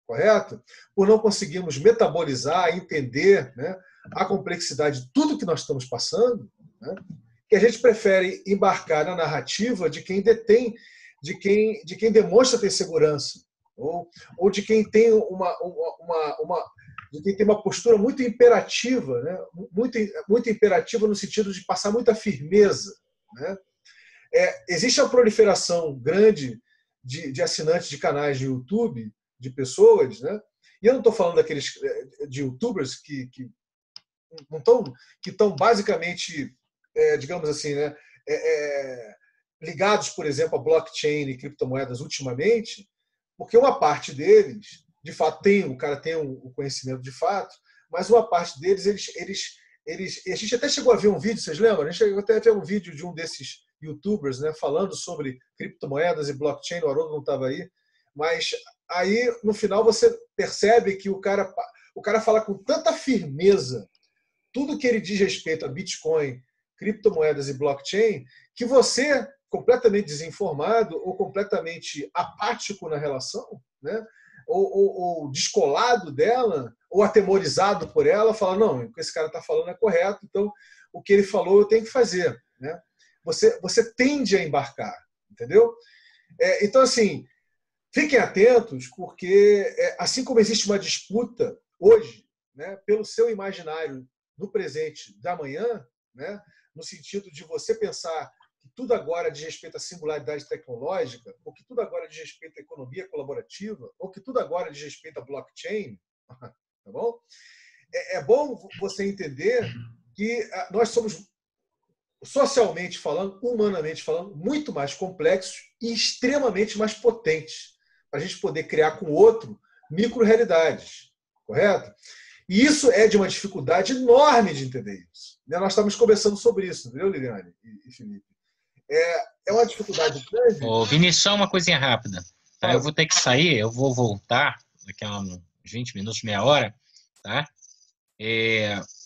correto? Por não conseguirmos metabolizar, entender, né, a complexidade de tudo que nós estamos passando, né, que a gente prefere embarcar na narrativa de quem detém, de quem demonstra ter segurança, ou de quem tem uma postura muito imperativa, né, muito imperativa no sentido de passar muita firmeza, né? Existe uma proliferação grande de assinantes de canais de YouTube, de pessoas, né? E eu não estou falando daqueles de YouTubers que estão basicamente, digamos assim, né, ligados, por exemplo, a blockchain e criptomoedas ultimamente, porque uma parte deles, de fato, o cara tem o conhecimento de fato, mas uma parte deles, a gente até chegou a ver um vídeo, vocês lembram? A gente chegou até a ver um vídeo de um desses YouTubers, né, falando sobre criptomoedas e blockchain, o Haroldo não estava aí, mas aí, no final, você percebe que o cara fala com tanta firmeza tudo que ele diz respeito a Bitcoin, criptomoedas e blockchain, que você, completamente desinformado ou completamente apático na relação, né, ou descolado dela, ou atemorizado por ela, fala, não, o que esse cara está falando é correto, então o que ele falou eu tenho que fazer, né? Você tende a embarcar, entendeu? Então, assim, fiquem atentos, porque assim como existe uma disputa hoje, né, pelo seu imaginário no presente da manhã, né, no sentido de você pensar que tudo agora diz respeito à singularidade tecnológica, ou que tudo agora diz respeito à economia colaborativa, ou que tudo agora diz respeito à blockchain, tá bom? É bom você entender que nós somos, socialmente falando, humanamente falando, muito mais complexos e extremamente mais potentes para a gente poder criar com o outro micro-realidades, correto? E isso é de uma dificuldade enorme de entender isso. Nós estamos conversando sobre isso, entendeu, Liliane e Felipe? É uma dificuldade grande. Ô, Vinícius, só uma coisinha rápida. Tá? Eu vou ter que sair, eu vou voltar daqui a uns 20 minutos, meia hora, tá?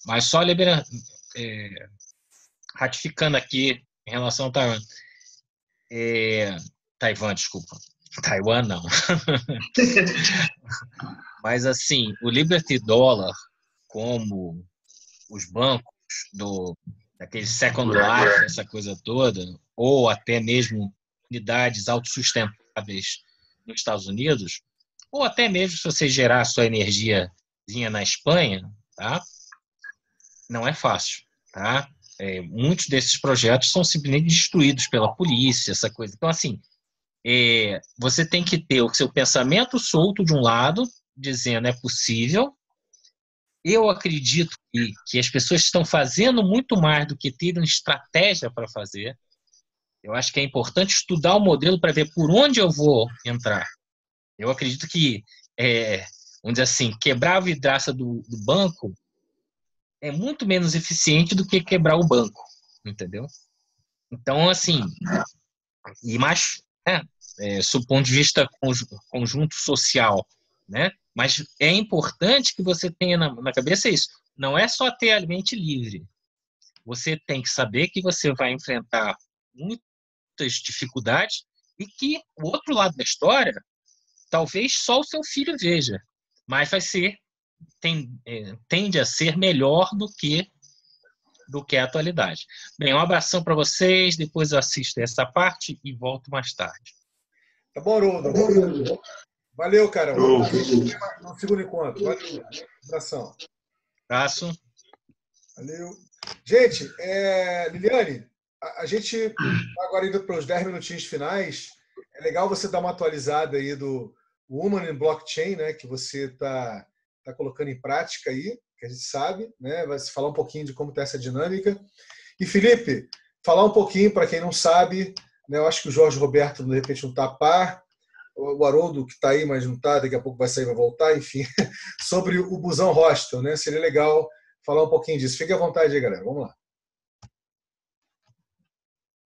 Mas só ratificando aqui em relação ao Taiwan. Taiwan, desculpa. Taiwan, não. Mas, assim, o Liberty Dollar, como os bancos daquele Second Life, essa coisa toda, ou até mesmo unidades autossustentáveis nos Estados Unidos, ou até mesmo se você gerar a sua energiazinha na Espanha, tá? Não é fácil, tá? Muitos desses projetos são simplesmente destruídos pela polícia, essa coisa. Então, assim, você tem que ter o seu pensamento solto de um lado, dizendo é possível. Eu acredito que as pessoas estão fazendo muito mais do que terem estratégia para fazer. Eu acho que é importante estudar o modelo para ver por onde eu vou entrar. Eu acredito que, vamos dizer assim, quebrar a vidraça do banco é muito menos eficiente do que quebrar o banco, entendeu? Então, assim, e mais sob o ponto de vista conjunto social, né? Mas é importante que você tenha na cabeça isso. Não é só ter a mente livre. Você tem que saber que você vai enfrentar muitas dificuldades e que o outro lado da história, talvez só o seu filho veja, mas tende a ser melhor do que a atualidade. Bem, um abração para vocês, depois eu assisto essa parte e volto mais tarde. Tá bom, Haroldo. Valeu, cara. Vamos no segundo encontro. Valeu. Abração. Abraço. Valeu. Gente, Liliane, a gente agora indo para os 10 minutinhos finais. É legal você dar uma atualizada aí do Woman in Blockchain, né, que você está colocando em prática aí, que a gente sabe, né? Vai se falar um pouquinho de como está essa dinâmica. E, Felipe, falar um pouquinho, para quem não sabe, né, eu acho que o Jorge Roberto, de repente, não está a par, o Haroldo, que está aí, mas não está, daqui a pouco vai sair, vai voltar, enfim, sobre o Busão Hostel, né? Seria legal falar um pouquinho disso. Fique à vontade aí, galera. Vamos lá.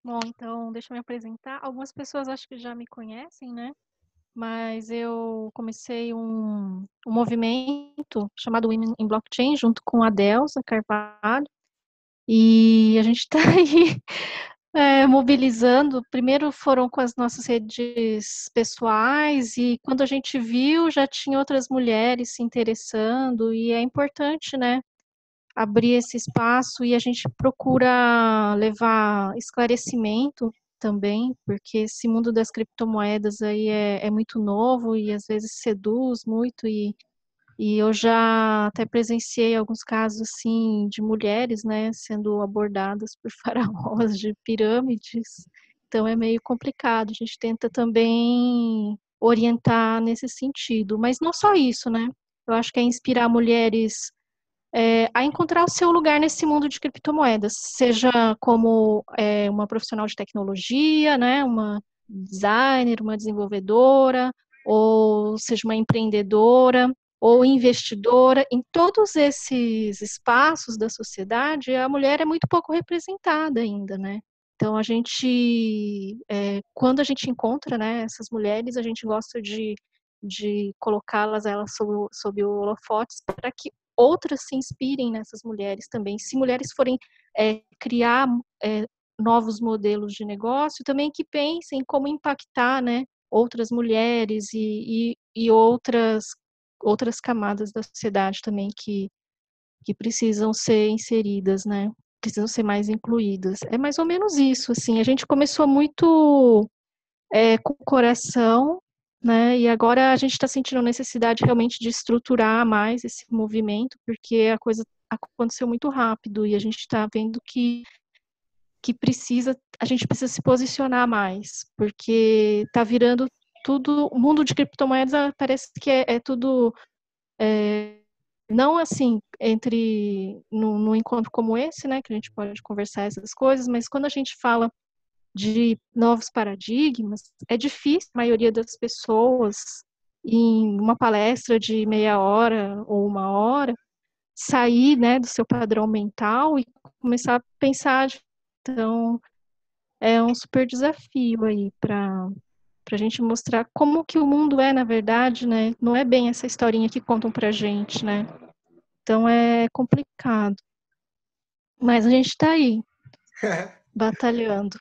Bom, então, deixa eu me apresentar. Algumas pessoas acho que já me conhecem, né? Mas eu comecei um movimento chamado Women in Blockchain, junto com a Delza Carvalho, e a gente está aí mobilizando. Primeiro foram com as nossas redes pessoais, e quando a gente viu, já tinha outras mulheres se interessando, e é importante, né, abrir esse espaço, e a gente procura levar esclarecimento também, porque esse mundo das criptomoedas aí é muito novo e às vezes seduz muito, e eu já até presenciei alguns casos assim de mulheres, né, sendo abordadas por faraós de pirâmides, então é meio complicado. A gente tenta também orientar nesse sentido, mas não só isso, né? Eu acho que é inspirar mulheres a encontrar o seu lugar nesse mundo de criptomoedas, seja como uma profissional de tecnologia, né, uma designer, uma desenvolvedora, ou seja uma empreendedora, ou investidora. Em todos esses espaços da sociedade, a mulher é muito pouco representada ainda, né? Então, a gente, quando a gente encontra, né, essas mulheres, a gente gosta de colocá-las sob o holofotes para que outras se inspirem nessas mulheres também. Se mulheres forem criar novos modelos de negócio, também que pensem como impactar, né, outras mulheres e outras camadas da sociedade também que precisam ser inseridas, né, precisam ser mais incluídas. É mais ou menos isso, assim. A gente começou muito com o coração, né? E agora a gente está sentindo a necessidade realmente de estruturar mais esse movimento, porque a coisa aconteceu muito rápido e a gente está vendo que a gente precisa se posicionar mais, porque está virando tudo, o mundo de criptomoedas parece que é tudo, não assim, num encontro como esse, né, que a gente pode conversar essas coisas, mas quando a gente fala de novos paradigmas, é difícil a maioria das pessoas, em uma palestra de meia hora ou uma hora, sair, né, do seu padrão mental e começar a pensar. Então, é um super desafio aí para a gente mostrar como que o mundo é, na verdade, né? Não é bem essa historinha que contam pra gente, né? Então, é complicado. Mas a gente está aí, batalhando.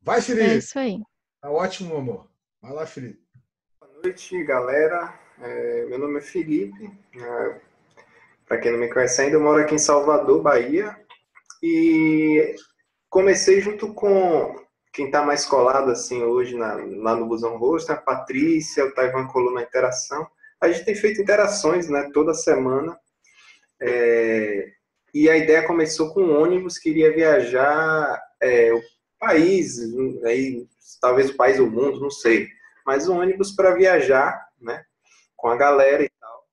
Vai, Felipe. É isso aí. Tá ótimo, amor. Vai lá, Felipe. Boa noite, galera. Meu nome é Felipe. Para quem não me conhece ainda, eu moro aqui em Salvador, Bahia. E comecei junto com quem está mais colado assim hoje lá no Busão Hostel, a Patrícia, o Taiwan Colou na interação. A gente tem feito interações, né, toda semana. E a ideia começou com um ônibus que iria viajar o país, aí, talvez o país ou o mundo, não sei. Mas um ônibus para viajar, né, com a galera e tal.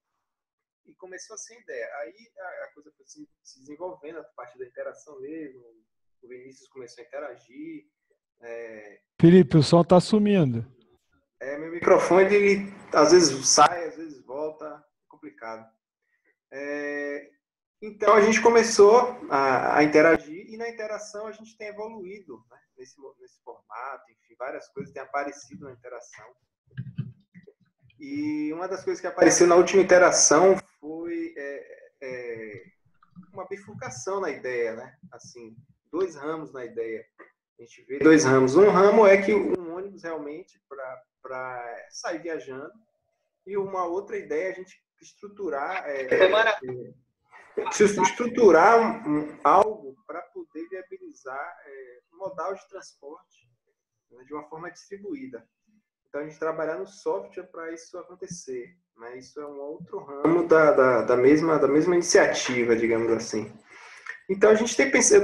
E começou assim a ideia. Aí a coisa foi se desenvolvendo, a parte da interação mesmo. O Vinícius começou a interagir. Felipe, o som tá sumindo. Meu microfone, ele às vezes sai, às vezes volta. É complicado. Então a gente começou a interagir e na interação a gente tem evoluído, né? nesse formato, enfim, várias coisas têm aparecido na interação. E uma das coisas que apareceu na última interação foi uma bifurcação na ideia, né? Assim, 2 ramos na ideia. A gente vê 2 ramos. Um ramo é que um ônibus realmente para sair viajando, e uma outra ideia é a gente estruturar algo para poder viabilizar um modal de transporte, né, de uma forma distribuída. Então, a gente trabalhar no software para isso acontecer. Né? Isso é um outro ramo da mesma iniciativa, digamos assim. Então, eu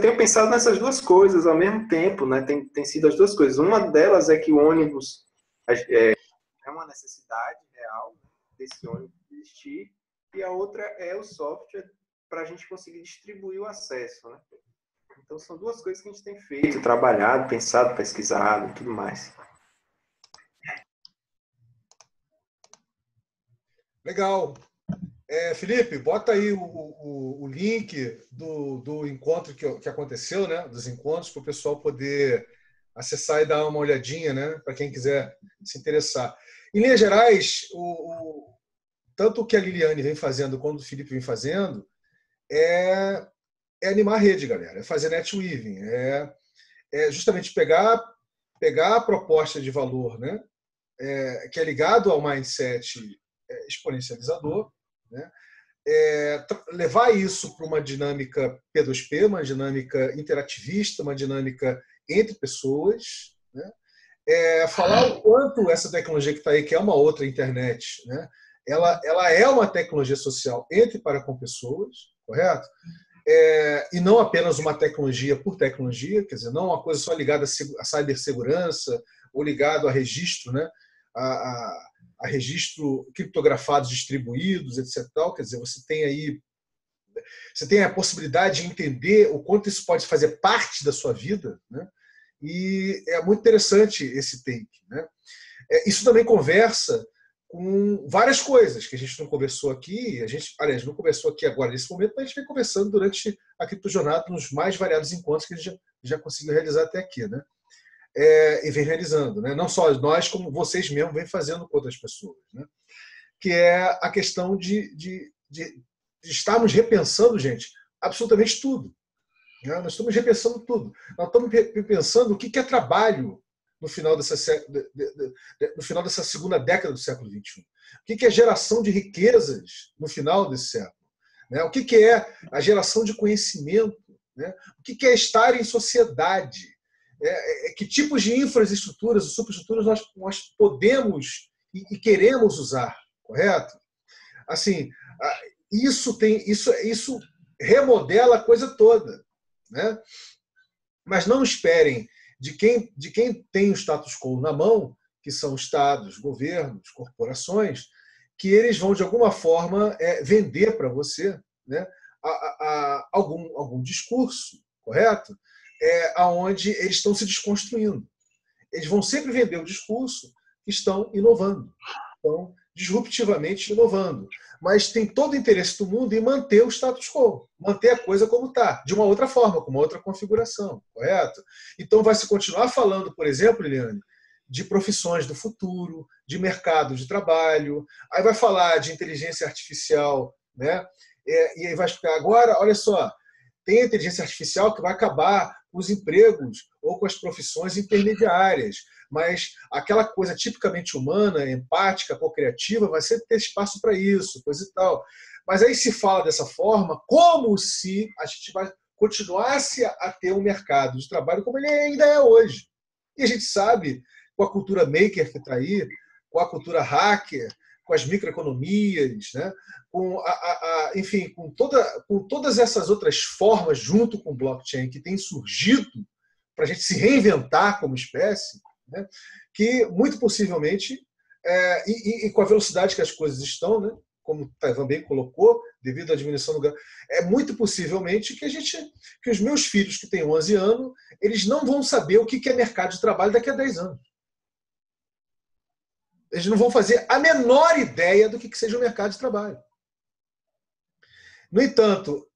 tenho pensado nessas 2 coisas ao mesmo tempo. Né? Tem sido as 2 coisas. Uma delas é que o ônibus é uma necessidade real, né, desse ônibus existir, e a outra é o software para a gente conseguir distribuir o acesso. Né? Então, são 2 coisas que a gente tem feito, trabalhado, pensado, pesquisado e tudo mais. Legal. Felipe, bota aí o link do encontro que aconteceu, né? Dos encontros, para o pessoal poder acessar e dar uma olhadinha, né? Para quem quiser se interessar. Em linhas gerais, tanto o que a Liliane vem fazendo quanto o Felipe vem fazendo é animar a rede, galera. É fazer netweaving. É justamente pegar a proposta de valor, né? Que é ligado ao mindset exponencializador, né? Levar isso para uma dinâmica P2P, uma dinâmica interativista, uma dinâmica entre pessoas, né? Falar o quanto essa tecnologia que está aí, que é uma outra internet, né? Ela é uma tecnologia social entre e para com pessoas, correto? E não apenas uma tecnologia por tecnologia, quer dizer, não uma coisa só ligada à cibersegurança ou ligado a registro, né? A registro criptografados distribuídos, etc. Quer dizer, você tem a possibilidade de entender o quanto isso pode fazer parte da sua vida, né? E é muito interessante esse take, né? Isso também conversa com várias coisas que a gente não conversou aqui, aliás, não conversou aqui agora nesse momento, mas a gente vem conversando durante a Criptojornada nos mais variados encontros que a gente já conseguiu realizar até aqui, né? E vem realizando, né? Não só nós, como vocês mesmos vêm fazendo com outras pessoas, né? Que é a questão de estarmos repensando, gente, absolutamente tudo, né? Nós estamos repensando tudo. Nós estamos repensando o que é trabalho no final dessa segunda década do século XXI. O que é geração de riquezas no final desse século, né? O que é a geração de conhecimento, né? O que é estar em sociedade. Que tipos de infraestruturas e superestruturas nós podemos e queremos usar, correto? Assim, isso remodela a coisa toda, né? Mas não esperem de quem tem o status quo na mão, que são estados, governos, corporações, que eles vão de alguma forma vender para você, né, algum discurso, correto? Aonde eles estão se desconstruindo. Eles vão sempre vender o discurso que estão inovando, estão disruptivamente inovando, mas tem todo o interesse do mundo em manter o status quo, manter a coisa como está, de uma outra forma, com uma outra configuração, correto? Então vai se continuar falando, por exemplo, Liliane, de profissões do futuro, de mercado de trabalho, aí vai falar de inteligência artificial, né? E aí vai explicar agora, olha só, tem a inteligência artificial que vai acabar com os empregos ou com as profissões intermediárias, mas aquela coisa tipicamente humana, empática, co-criativa, vai sempre ter espaço para isso, coisa e tal. Mas aí se fala dessa forma como se a gente continuasse a ter um mercado de trabalho como ele ainda é hoje. E a gente sabe, com a cultura maker que está aí, com a cultura hacker, com as microeconomias, né? Enfim, com todas essas outras formas, junto com o blockchain, que tem surgido para a gente se reinventar como espécie, né? Que muito possivelmente, e com a velocidade que as coisas estão, né? Como o Taiwan bem colocou, devido à diminuição do gás, muito possivelmente que os meus filhos, que têm 11 anos, eles não vão saber o que é mercado de trabalho daqui a 10 anos. Eles não vão fazer a menor ideia do que seja o mercado de trabalho. No entanto,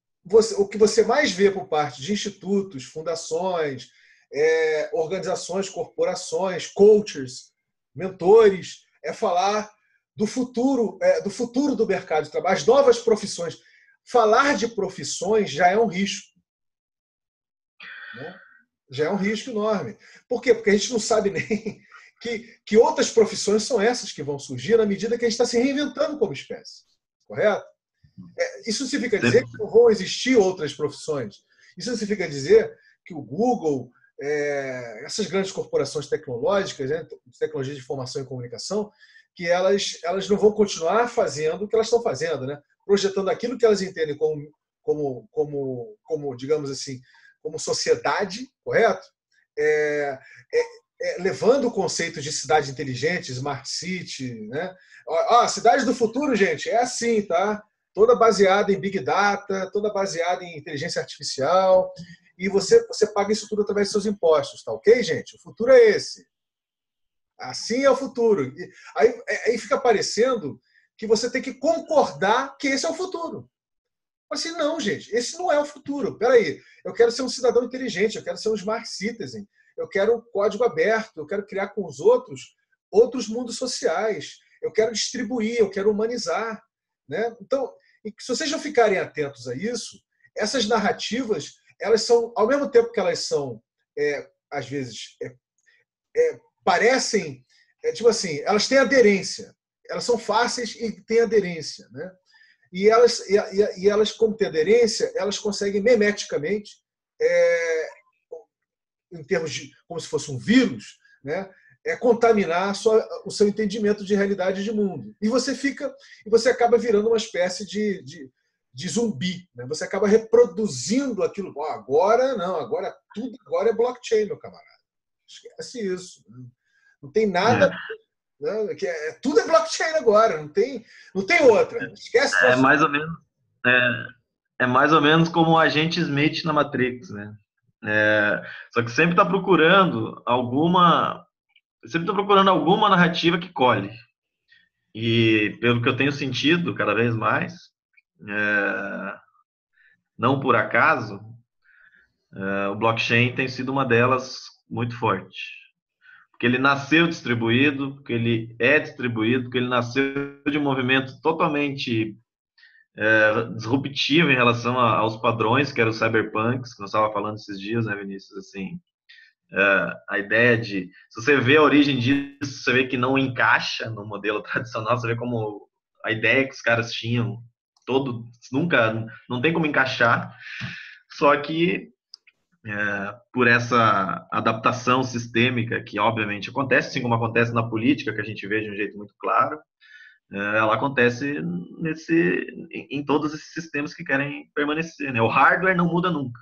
o que você mais vê por parte de institutos, fundações, organizações, corporações, coaches, mentores, é falar do futuro do mercado de trabalho, as novas profissões. Falar de profissões já é um risco, né? Já é um risco enorme. Por quê? Porque a gente não sabe nem que outras profissões são essas que vão surgir na medida que a gente está se reinventando como espécie. Correto? Isso significa dizer que não vão existir outras profissões. Isso significa dizer que o Google, essas grandes corporações tecnológicas, né, tecnologia de informação e comunicação, que elas não vão continuar fazendo o que elas estão fazendo, né? Projetando aquilo que elas entendem como digamos assim, como sociedade, correto? Levando o conceito de cidade inteligente, smart city, né? A cidade do futuro, gente, é assim, tá? Toda baseada em big data, toda baseada em inteligência artificial, e você paga isso tudo através dos seus impostos, tá ok, gente? O futuro é esse. Assim é o futuro. Aí fica parecendo que você tem que concordar que esse é o futuro. Assim, não, gente, esse não é o futuro. Peraí, eu quero ser um cidadão inteligente, eu quero ser um smart citizen, eu quero um código aberto, eu quero criar com os outros mundos sociais, eu quero distribuir, eu quero humanizar, né? Então, se vocês não ficarem atentos a isso, essas narrativas, elas são, ao mesmo tempo que elas são, às vezes, parecem, tipo assim, elas têm aderência, elas são fáceis e têm aderência, né? E elas, como têm aderência, elas conseguem memeticamente, em termos de como se fosse um vírus, né, contaminar o seu entendimento de realidade de mundo. E você acaba virando uma espécie de zumbi, né? Você acaba reproduzindo aquilo. Agora não, agora tudo agora é blockchain, meu camarada. Esquece isso. Não tem nada. Né? Tudo é blockchain agora, não tem outra. Esquece. Mais ou menos. É mais ou menos como o agente Smith na Matrix, né? Só que sempre está procurando alguma narrativa que colhe. E pelo que eu tenho sentido cada vez mais, não por acaso, o blockchain tem sido uma delas muito forte. Porque ele nasceu distribuído, porque ele é distribuído, porque ele nasceu de um movimento totalmente disruptivo em relação aos padrões, que eram os cyberpunks, que nós estávamos falando esses dias, né, Vinícius? Assim, a ideia de... Se você vê a origem disso, você vê que não encaixa no modelo tradicional, você vê como a ideia que os caras tinham, não tem como encaixar, só que por essa adaptação sistêmica que obviamente acontece, assim como acontece na política, que a gente vê de um jeito muito claro, ela acontece em todos esses sistemas que querem permanecer, né? O hardware não muda nunca,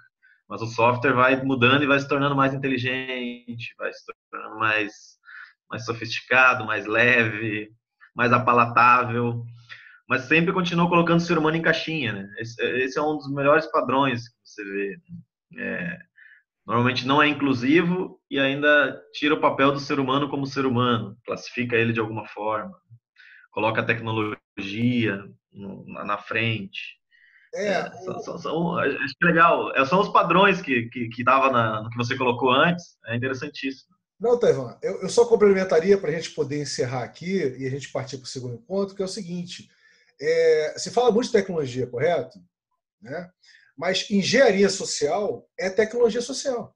mas o software vai mudando e vai se tornando mais inteligente, vai se tornando mais sofisticado, mais leve, mais apalatável, mas sempre continua colocando o ser humano em caixinha, né? Esse é um dos melhores padrões que você vê. Normalmente não é inclusivo e ainda tira o papel do ser humano como ser humano, classifica ele de alguma forma, coloca a tecnologia na frente. Acho que legal. São os padrões que estava no que você colocou antes. É interessantíssimo. Não, Taiwan, eu só complementaria para a gente poder encerrar aqui e a gente partir para o segundo ponto, que é o seguinte: se fala muito de tecnologia, correto? Né? Mas engenharia social é tecnologia social.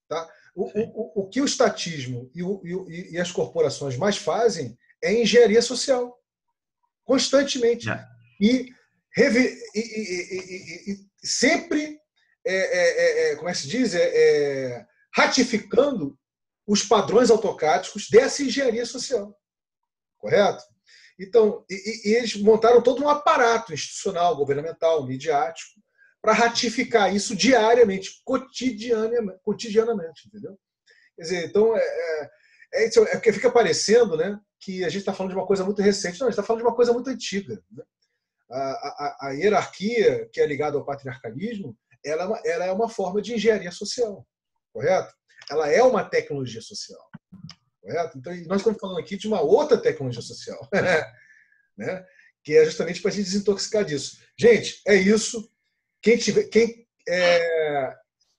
Tá? O que o estatismo e as corporações mais fazem é engenharia social. Constantemente. E sempre, como é que se diz? Ratificando os padrões autocráticos dessa engenharia social. Correto? Então, eles montaram todo um aparato institucional, governamental, midiático, para ratificar isso diariamente, cotidianamente, entendeu? Quer dizer, então, porque fica parecendo, né, que a gente está falando de uma coisa muito recente. Não, a gente está falando de uma coisa muito antiga. Né? A hierarquia que é ligada ao patriarcalismo, ela é uma forma de engenharia social, correto? Ela é uma tecnologia social. Correto? Então, nós estamos falando aqui de uma outra tecnologia social, né? Que é justamente para a gente desintoxicar disso. Gente, é isso.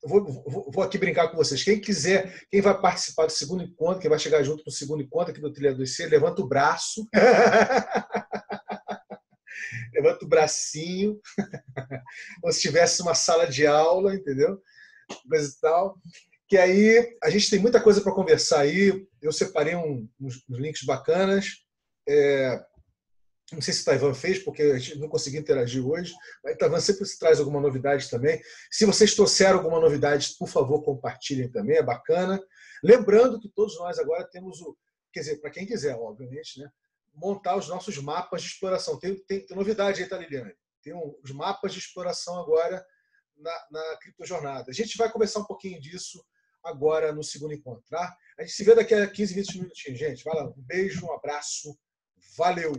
Vou aqui brincar com vocês. Quem quiser, quem vai participar do segundo encontro, quem vai chegar junto no segundo encontro aqui do Trilha do C, levanta o braço. Levanta o bracinho. Como se tivesse uma sala de aula, entendeu? Coisa e tal. Que aí a gente tem muita coisa para conversar aí. Eu separei uns links bacanas. Não sei se o Taiwan fez, porque a gente não conseguiu interagir hoje, mas o Taiwan sempre traz alguma novidade também. Se vocês trouxeram alguma novidade, por favor, compartilhem também, é bacana. Lembrando que todos nós agora temos quer dizer, para quem quiser, obviamente, né, montar os nossos mapas de exploração. Tem novidade aí, tá, Liliane? Tem os mapas de exploração agora na Criptojornada. A gente vai conversar um pouquinho disso agora no segundo encontro, tá? A gente se vê daqui a 15, 20 minutinhos, gente. Vai lá, um beijo, um abraço, valeu!